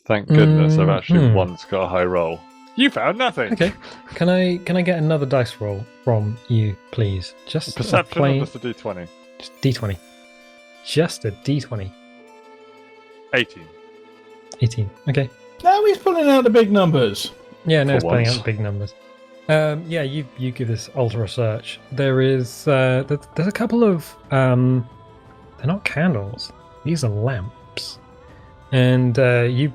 Thank goodness I've actually once got a high roll. You found nothing. Okay, can I get another dice roll from you, please? Just Perception a plain, or just a d20? just D20, just a D20. 18. 18. Okay. Now he's pulling out the big numbers. Yeah, no, For it's playing once. out big numbers. Yeah, you give this ultra search. There is there's a couple of they're not candles. These are lamps, and you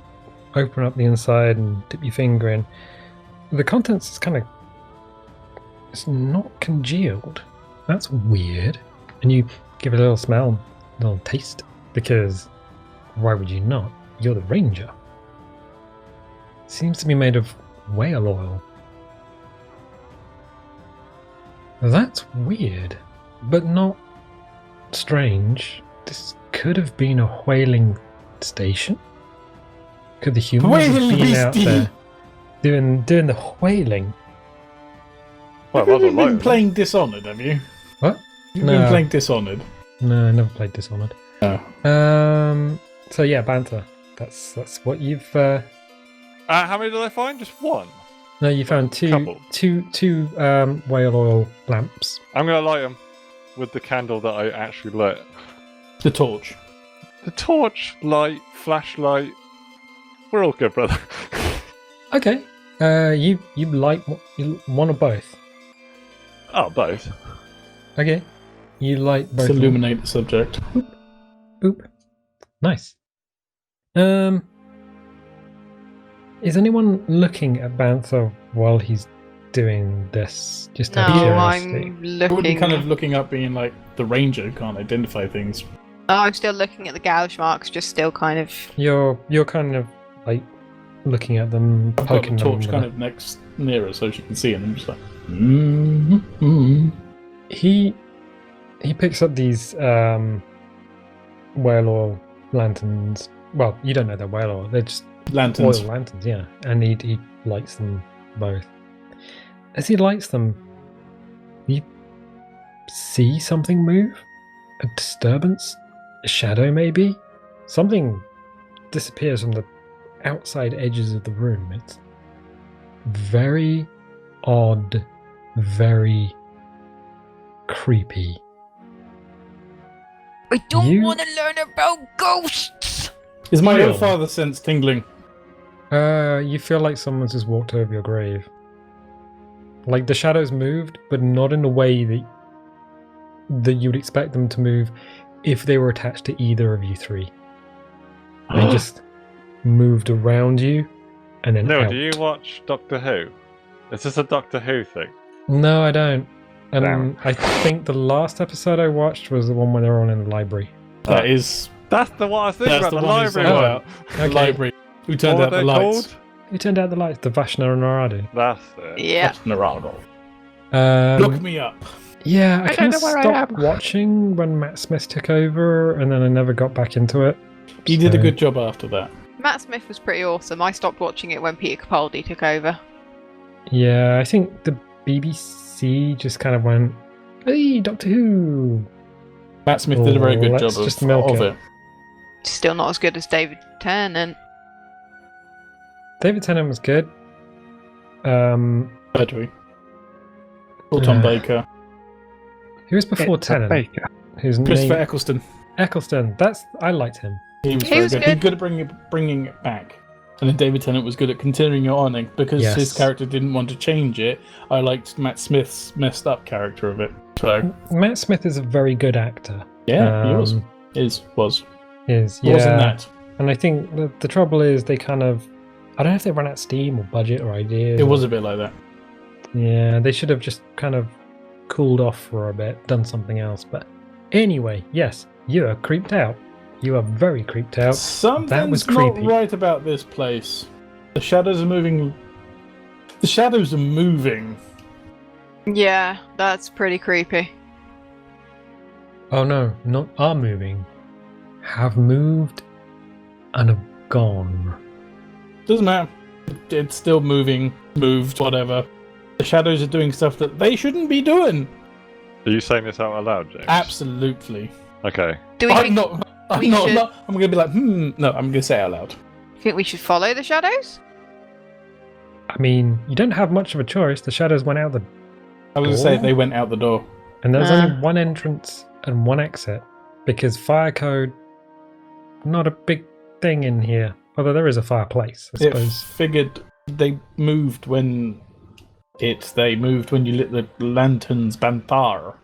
open up the inside and dip your finger in. The contents is it's not congealed. That's weird. And you give it a little smell, a little taste, because why would you not? You're the ranger. Seems to be made of whale oil. That's weird, but not strange. This could have been a whaling station. Could the humans have Whaling been out beastie. there doing the whaling? Well, Have you rather been low. playing Dishonored, have you? What? You've No. been playing Dishonored. No, I never played Dishonored. No. So yeah, Banther. That's what you've. How many did I find? Just one. No, you found Couple. two whale oil lamps. I'm gonna light them with the candle that I actually lit. The torch. The torch, light, flashlight. We're all good, brother. Okay. You light one or both. Oh, both. Okay. You light both. Let's of them. illuminate the subject. Boop. Nice. Is anyone looking at Banther while he's doing this? Just No, out of curiosity. I'm Everybody looking. kind of looking up, being like, the ranger can't identify things. Oh, I'm still looking at the gouge marks, just still kind of. You're kind of like looking at them, I've got poking the them. torch with kind it. of next nearer so she can see, and I'm just like, mm-hmm. He picks up these whale oil lanterns. Well, you don't know they're whale oil. They're just Lanterns. oil lanterns, yeah. And he lights them both. As he lights them, you see something move? A disturbance? A shadow, maybe? Something disappears from the outside edges of the room. It's very odd, very creepy. I don't You- want to learn about ghosts! Is my Real. own father sense tingling? You feel like someone's just walked over your grave. Like the shadows moved, but not in a way that you would expect them to move if they were attached to either of you three. They just moved around you and then No, out. do you watch Doctor Who? Is this a Doctor Who thing? No, I don't. Damn And I think the last episode I watched was the one where they were all in the library. That is That's the one I was thinking That's about, the the one he's library on one. about. The Okay. library. Who turned What out were the they lights? called? Who turned out the lights? The Vashna and Naradu. That's it. Yeah. Narado. Look me up. Yeah, I I kind don't of know where I stopped am. watching when Matt Smith took over, and then I never got back into it. He did a So- good job after that. Matt Smith was pretty awesome. I stopped watching it when Peter Capaldi took over. Yeah, I think the BBC just kind of went, "Hey, Doctor Who." Matt Smith did a very good Let's job just milk of it. it. Still not as good as David Tennant. David Tennant was good. Surgery. Or Tom Yeah. Baker. Who was before Tennant? His Christopher name Eccleston. Eccleston. I liked him. He was He very was good. He was good. good at bringing it back. And then David Tennant was good at continuing it on. And because Yes. his character didn't want to change it, I liked Matt Smith's messed up character of it. So, Matt Smith is a very good actor. yeah, he was. Um, Was. Is He was in yeah. that. And I think the trouble is they kind of I don't know if they ran out of steam or budget or ideas. It was a bit like that. Yeah, they should have just kind of cooled off for a bit, done something else. But anyway, yes, you are creeped out. You are very creeped out. Something's That was not creepy. right about this place. The shadows are moving. The shadows are moving. Yeah, that's pretty creepy. Oh no, not are moving. Have moved and have gone. Doesn't matter. It's still moving, moved, whatever. The shadows are doing stuff that they shouldn't be doing. Are you saying this out loud, James? Absolutely. Okay. Do we I'm think, not. I'm we not, should- not. I'm gonna be like, No, I'm gonna say it out loud. think we should follow the shadows? I mean, you don't have much of a choice. The shadows went out the I was gonna say they went out the door. and there's only one entrance and one exit because fire code not a big thing in here. Although there is a fireplace, I It suppose. figured they moved when they moved when you lit the lanterns, Banther.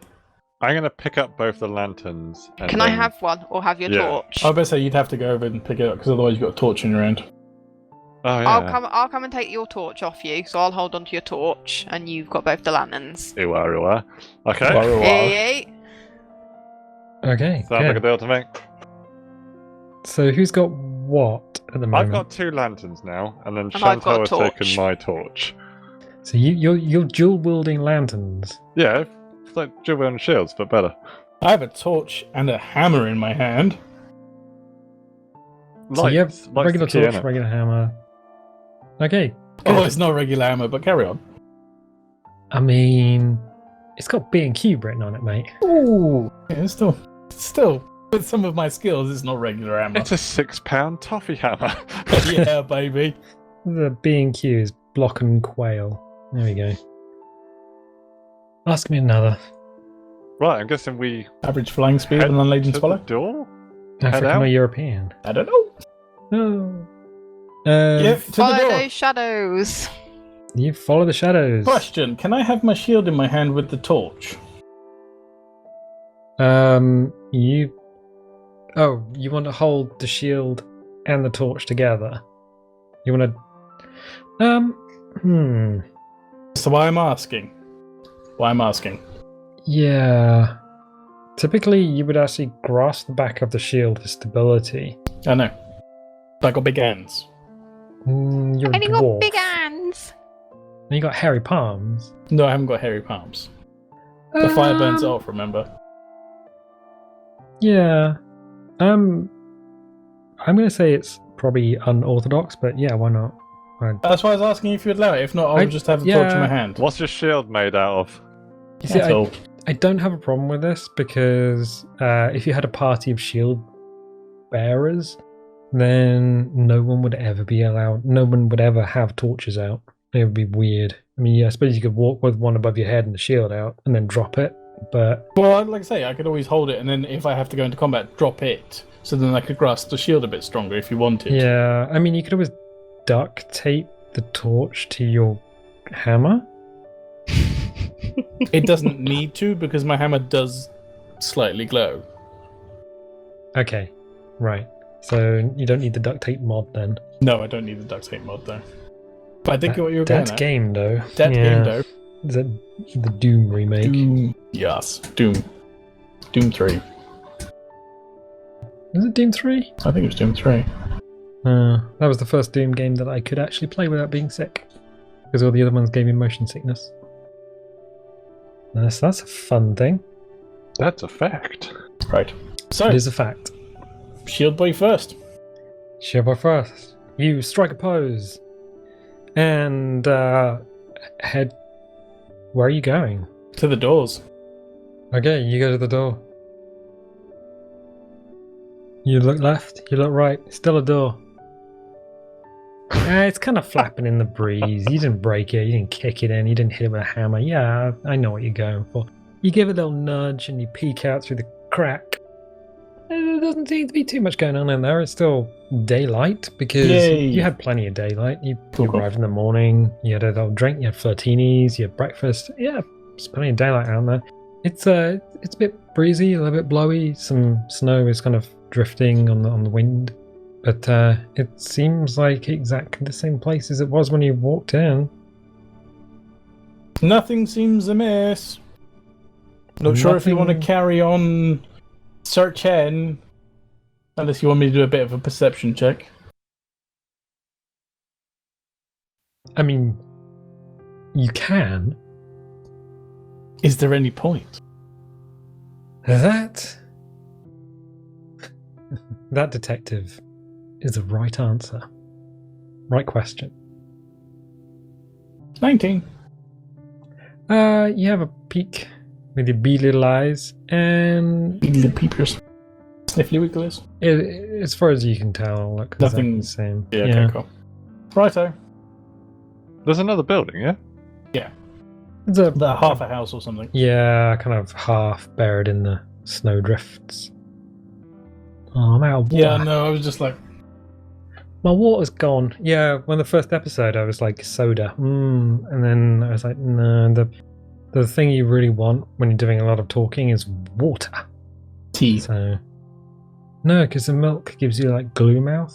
I'm going to pick up both the lanterns. And Can I then- have one or have your Yeah. torch? I bet say you'd have to go over and pick it up because otherwise you've got a torch in your hand. Oh, yeah. I'll come and take your torch off you, so I'll hold onto your torch and you've got both the lanterns. You are, you are. Okay. Hey, Okay, Sounds like a good. deal to me. So who's got what at the moment? I've got 2 lanterns now, and then And I've got Chantelle a has torch. taken my torch. So you're dual wielding lanterns. Yeah, it's like dual and shields, but better. I have a torch and a hammer in my hand. So you have Light's regular the key, torch, innit? regular hammer. Okay. Oh, it's not regular hammer, but carry on. I mean, it's got B&Q written on it, mate. Ooh, yeah, still, with some of my skills, it's not regular hammer. It's a £6 toffee hammer. Yeah, baby. The B&Q is block and quail. There we go. Ask me another. Right, I'm guessing we Average flying speed head and unladen to the swallow. door? African out? or European? I don't know. No. Yeah, to the follow door. those shadows. You follow the shadows. Question: can I have my shield in my hand with the torch? You. Oh, you want to hold the shield and the torch together? You want to? So why I'm asking? Yeah. Typically, you would actually grasp the back of the shield for stability. I know. I got big hands. You're a And you dwarf. got big hands. And you got hairy palms. No, I haven't got hairy palms. The fire burns Um, off. Remember? Yeah. I'm gonna say it's probably unorthodox, but yeah, why not? That's why I was asking if you'd allow it. If not, I would just have the torch in my hand. What's your shield made out of? You see, That's all. I don't have a problem with this because if you had a party of shield bearers, then no one would ever have torches out. It would be weird. I mean, yeah, I suppose you could walk with one above your head and the shield out and then drop it, but Well, like I say, I could always hold it, and then if I have to go into combat, drop it. So then I could grasp the shield a bit stronger if you wanted. yeah, I mean, you could always duct tape the torch to your hammer. It doesn't need to because my hammer does slightly glow. Okay, right. So you don't need the duct tape mod then. No, I don't need the duct tape mod though. But I think what you were going That's at. game though. That Yeah. game though. Is that the Doom remake? Doom. Yes, Doom. Doom 3. Was it Doom 3? I think it was Doom 3. That was the first Doom game that I could actually play without being sick. Because all the other ones gave me motion sickness. So that's a fun thing. That's a fact. Right. So, It is a fact. Shield Boy first. Shiver first. You strike a pose. And head. Where are you going? To the doors. Okay, you go to the door. You look left, you look right, still a door. It's kind of flapping in the breeze. You didn't break it, you didn't kick it in, you didn't hit it with a hammer. Yeah, I know what you're going for. You give it a little nudge and you peek out through the crack. There doesn't seem to be too much going on in there. It's still daylight because Yay. you had plenty of daylight. You Cool. arrived in the morning, you had a little drink, you had flirtinis, you had breakfast. Yeah, there's plenty of daylight out there. It's a bit breezy, a little bit blowy. Some snow is kind of drifting on the wind. But it seems like exactly the same place as it was when you walked in. Nothing seems amiss. Not sure if you want to carry on searching, unless you want me to do a bit of a perception check. I mean, you can. Is there any point? That detective is the right answer. Right question. 19. You have a peek with your beady little eyes, and The peepers. Sniffly wigglers. as far as you can tell, look Nothing- exactly the same. Yeah, okay, cool. Righto. There's another building, yeah? It's a The half a house or something. yeah, kind of half buried in the snow drifts. Oh, I'm out of water. Yeah, no, I was just like, My water's gone. Yeah, when the first episode, I was like soda, and then I was like, no. The thing you really want when you're doing a lot of talking is water. tea. So no, because the milk gives you like glue mouth.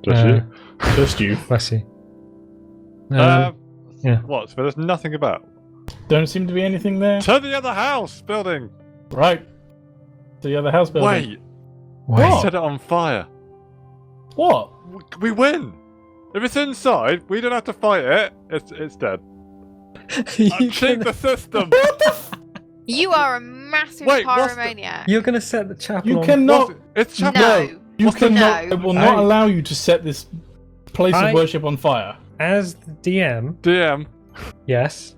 Just you. Just you. Bless you. Yeah. What? So there's nothing about. Don't seem to be anything there. To the other house building! Right. The other house building. Wait! What? We set it on fire. What? We win! If it's inside, we don't have to fight it. It's dead. I've cheated the system! You are a massive Wait, what's the- pyromaniac. You're gonna set the chapel You on cannot. It's chapel. No. You What's the- cannot. No. I will not I- allow you to set this place I- of worship on fire. as the DM. DM, Yes,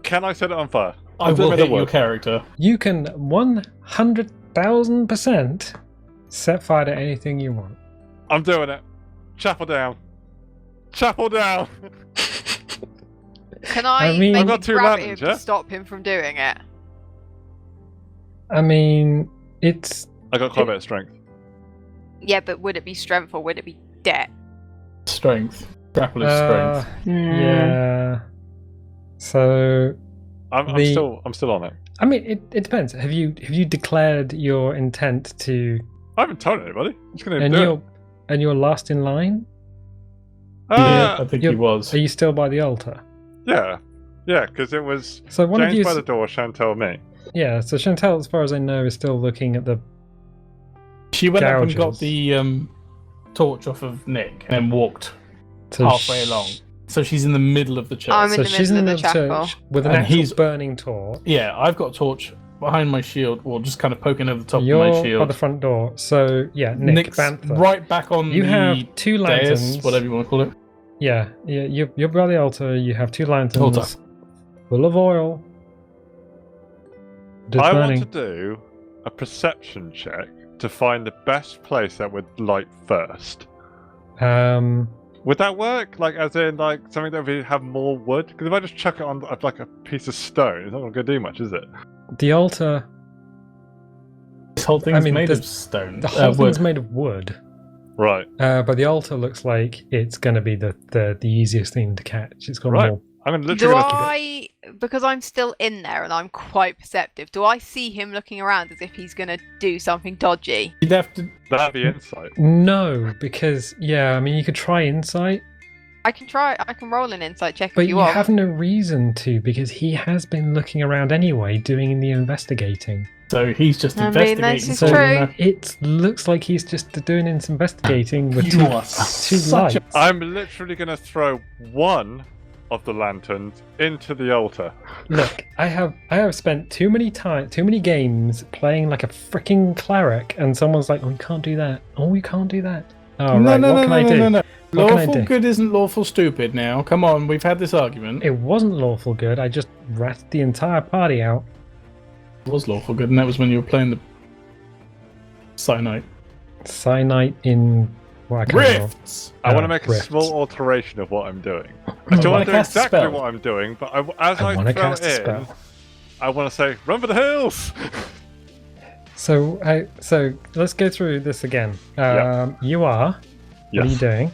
can I set it on fire? I Is it will with a hit your word? character. you can 100,000% set fire to anything you want. I'm doing it. Chapel down. Chapel down! Can I, I mean- make I've got it two grab lanterns, him yeah? to stop him from doing it? I mean, it's I got quite a bit of strength. Yeah, but would it be strength or would it be debt? Strength. Grapple is strength. yeah. So I'm The- still on it. I mean, it depends. Have you declared your intent to I haven't told anybody. I'm just gonna and do you're it. and you're last in line? Yeah, I think he you're- was. Are you still by the altar? Yeah, because it was So one of James you, by the door, Chantelle me. yeah. So Chantelle, as far as I know, is still looking at the. She went up and got gouges. the torch off of Nick and then walked So halfway along. So she's in the middle of the church. I'm in So the she's in middle the of the chapel. church with an And actual he's- burning torch. Yeah, I've got a torch behind my shield, or just kind of poking over the top You're of my by shield. the front door. So yeah, Nick Nick's Banther. right back on You the have two lanterns. dais, whatever you want to call it. Yeah. You're by the altar. You have two lanterns Altar. full of oil. Just I burning. want to do a perception check to find the best place that would light first. Would that work? Like, as in, like something that would have more wood? Because if I just chuck it on like a piece of stone, it's not going to do much, is it? The altar. This whole thing's I mean, made this- of stone. The whole thing's wood. made of wood. Right. But the altar looks like it's going to be the easiest thing to catch. It's got Right. more. I'm gonna Do literally gonna I, because I'm still in there and I'm quite perceptive, do I see him looking around as if he's going to do something dodgy? You'd have to. that'd be insight. No, because I mean, you could try insight, I can roll an insight check but if you you want. have no reason to because he has been looking around anyway, doing the investigating. So he's just I mean, investigating. this is so, true. It looks like he's just doing his investigating with You two are such a- lights. I'm literally gonna throw one of the lanterns into the altar. Look, I have spent too many games playing like a freaking cleric, and someone's like, "Oh, you can't do that. Oh, you can't do that." Oh, no, right. no, What no, can no, I do? no, no. What can I Lawful do? good isn't lawful stupid now. Come on, we've had this argument. It wasn't lawful good. I just ratted the entire party out. It was lawful good, and that was when you were playing the Cyanide. Cyanide in what I can't remember. Rifts! I want to make a Rifts. small alteration of what I'm doing. I You still wanna want to do cast a exactly spell? what I'm doing, but as I I want to throw cast a it in, spell. I want to say, "Run for the hills!" So let's go through this again. Yeah. You are. What are you Yes. doing?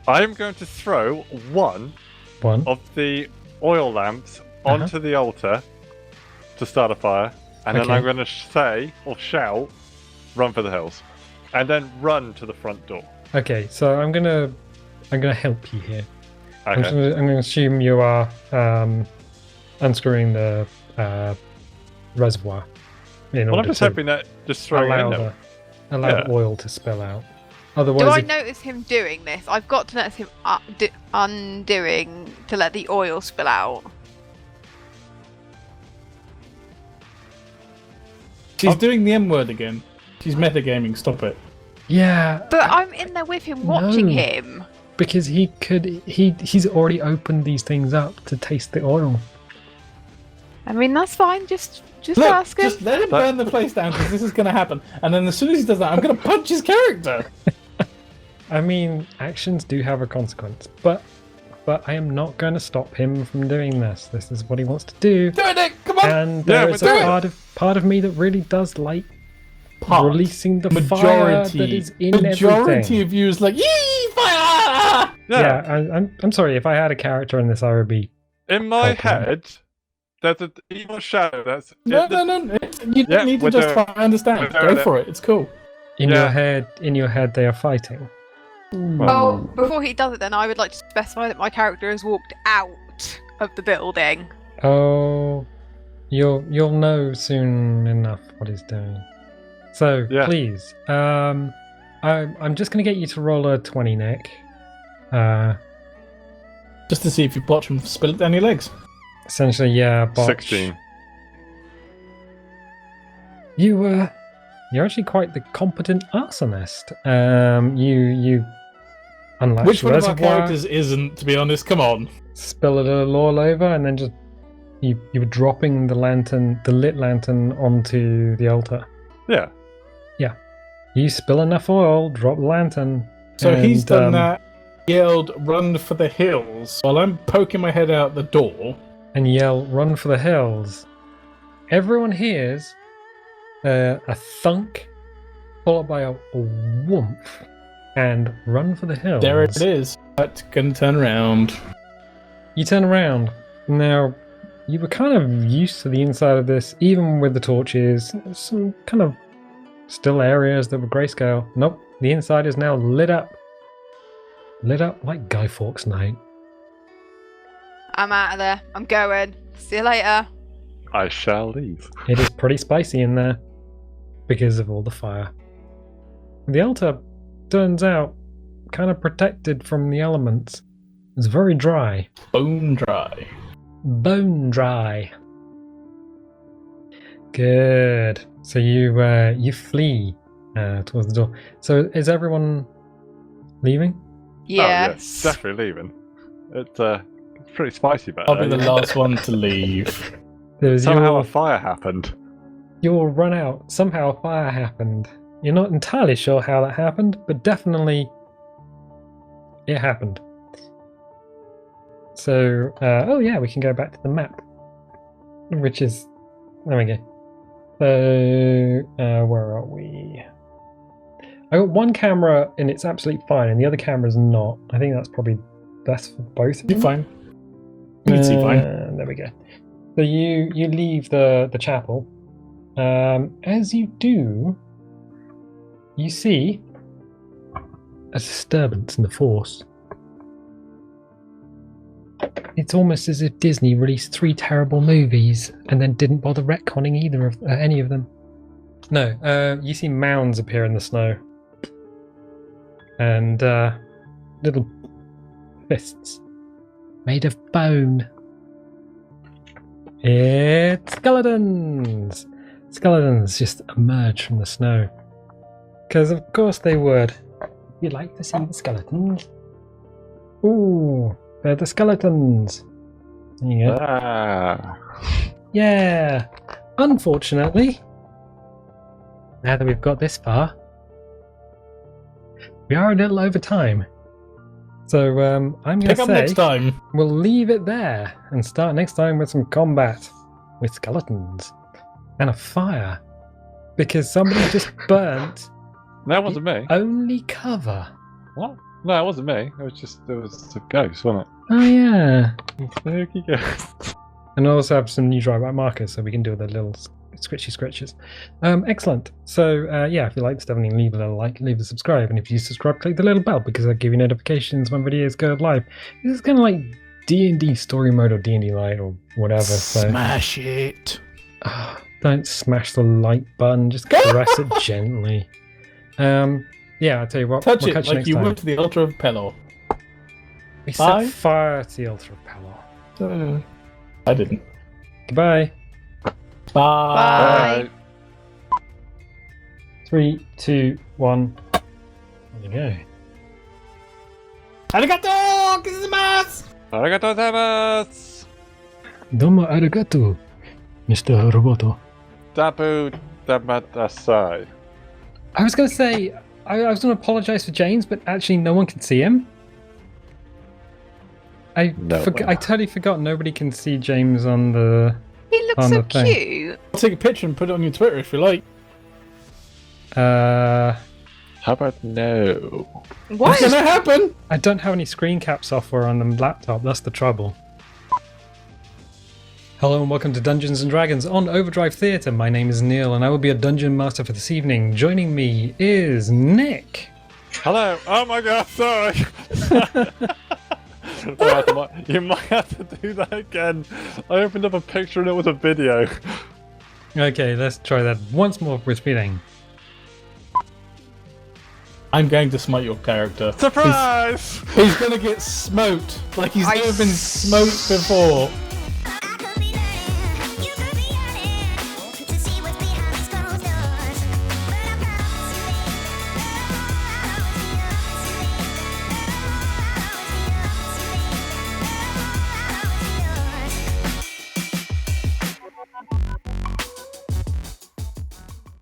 I am going to throw one One. of the oil lamps onto the altar to start a fire, and then Okay. I'm going to say or shout, "Run for the hills!" and then run to the front door. Okay, so I'm gonna help you here. Okay. I'm gonna assume you are unscrewing the reservoir. Well, I'm just hoping that just throwing it in there. Allow the oil to spill out. Otherwise, Do I notice him doing this? I've got to notice him undoing to let the oil spill out. She's doing the M word again. She's metagaming. Stop it. Yeah. But I'm in there with him, watching him. Because he's already opened these things up to taste the oil. I mean, that's fine. Just Look, ask him. just let him burn the place down because this is going to happen. And then as soon as he does that, I'm going to punch his character. I mean, actions do have a consequence, but I am not going to stop him from doing this. This is what he wants to do. Do it, Nick! Come on! And there is a part of me that really does like releasing the fire that is in majority everything. of you is like, yee, fire! Yeah, I'm sorry. If I had a character in this, I would be. In my head, there's an evil shadow that's. No. You don't need to justify. I understand. Go for it. It's cool. In your head, they are fighting. Oh, before he does it, then I would like to specify that my character has walked out of the building. Oh, you'll know soon enough what he's doing. So please, I'm just gonna get you to roll a 20, Nick. Just to see if you botch and spill it down your legs. Essentially, yeah. Botch. 16. You're actually quite the competent arsonist. You unlatch Which the one of our reservoir, characters isn't, to be honest? Come on. spill a little oil over, and then just you were dropping the lit lantern onto the altar. Yeah. You spill enough oil, drop the lantern. So he's and, done that, yelled, run for the hills, while I'm poking my head out the door. And yell, run for the hills. Everyone hears a thunk, followed by a whoomp, and run for the hills. There it is. But gonna turn around. You turn around. Now, you were kind of used to the inside of this, even with the torches. Some kind of still areas that were grayscale. Nope, the inside is now lit up. Lit up like Guy Fawkes night. I'm out of there. I'm going. See you later. I shall leave. It is pretty spicy in there because of all the fire. The altar turns out kind of protected from the elements. It's very dry. Bone dry. Bone dry. Good. So you flee towards the door. So is everyone leaving? Yes. Oh, yeah, definitely leaving. It's pretty spicy back I'll there. be the last one to leave. Somehow a fire happened. You'll run out. Somehow a fire happened. You're not entirely sure how that happened, but definitely it happened. So, oh yeah, we can go back to the map, which is, there we go. So, where are we? I got one camera and it's absolutely fine, and the other camera's not. I think that's probably best for both of them. You're fine. You can see fine. There we go. So you leave the chapel. As you do, you see a disturbance in the force. It's almost as if Disney released 3 terrible movies and then didn't bother retconning either of any of them. No, you see mounds appear in the snow, and little fists made of bone. It's skeletons. Skeletons just emerge from the snow, because of course they would. You'd like to see the skeletons. Ooh. They're the skeletons. There you go. Ah. Yeah. Unfortunately, now that we've got this far, we are a little over time. So I'm going to say next time. We'll leave it there and start next time with some combat with skeletons and a fire, because somebody just burnt. That wasn't me. Only cover. What? No, it wasn't me. It was a ghost, wasn't it? Oh yeah. Spooky ghost. And I also have some new dry white markers, so we can do the little Squishy scratches. Excellent. So yeah, if you like this, definitely leave a like, leave a subscribe, and if you subscribe, click the little bell because I give you notifications when videos go live. This is kind of like D&D story mode or D&D Lite or whatever. So Smash it. don't smash the like button. Just press it gently. Yeah, I'll tell you what. Touch we'll it catch you like next you time. would to the altar of Pelor. We Bye. set fire to the altar of Pelor. I didn't. Goodbye. Bye. Bye. 3, 2, 1. There we go. Arigato gozaimasu! Arigatou gozaimasu! Domo arigato, Mr. Roboto. Dabu damadasai. I was going to say, I was going to apologize for James, but actually no one can see him. I totally forgot nobody can see James on the... He looks On so the thing. cute. I'll take a picture and put it on your Twitter if you like. How about no? What? What's gonna happen? I don't have any screen cap software on the laptop, that's the trouble. Hello and welcome to Dungeons & Dragons on Overdrive Theatre. My name is Neil and I will be a Dungeon Master for this evening. Joining me is Nick. Hello. Oh my god, sorry. You might have to do that again. I opened up a picture and it was a video. Okay, let's try that once more with speeding. I'm going to smite your character. Surprise! He's gonna get smoked like he's never been smoked before.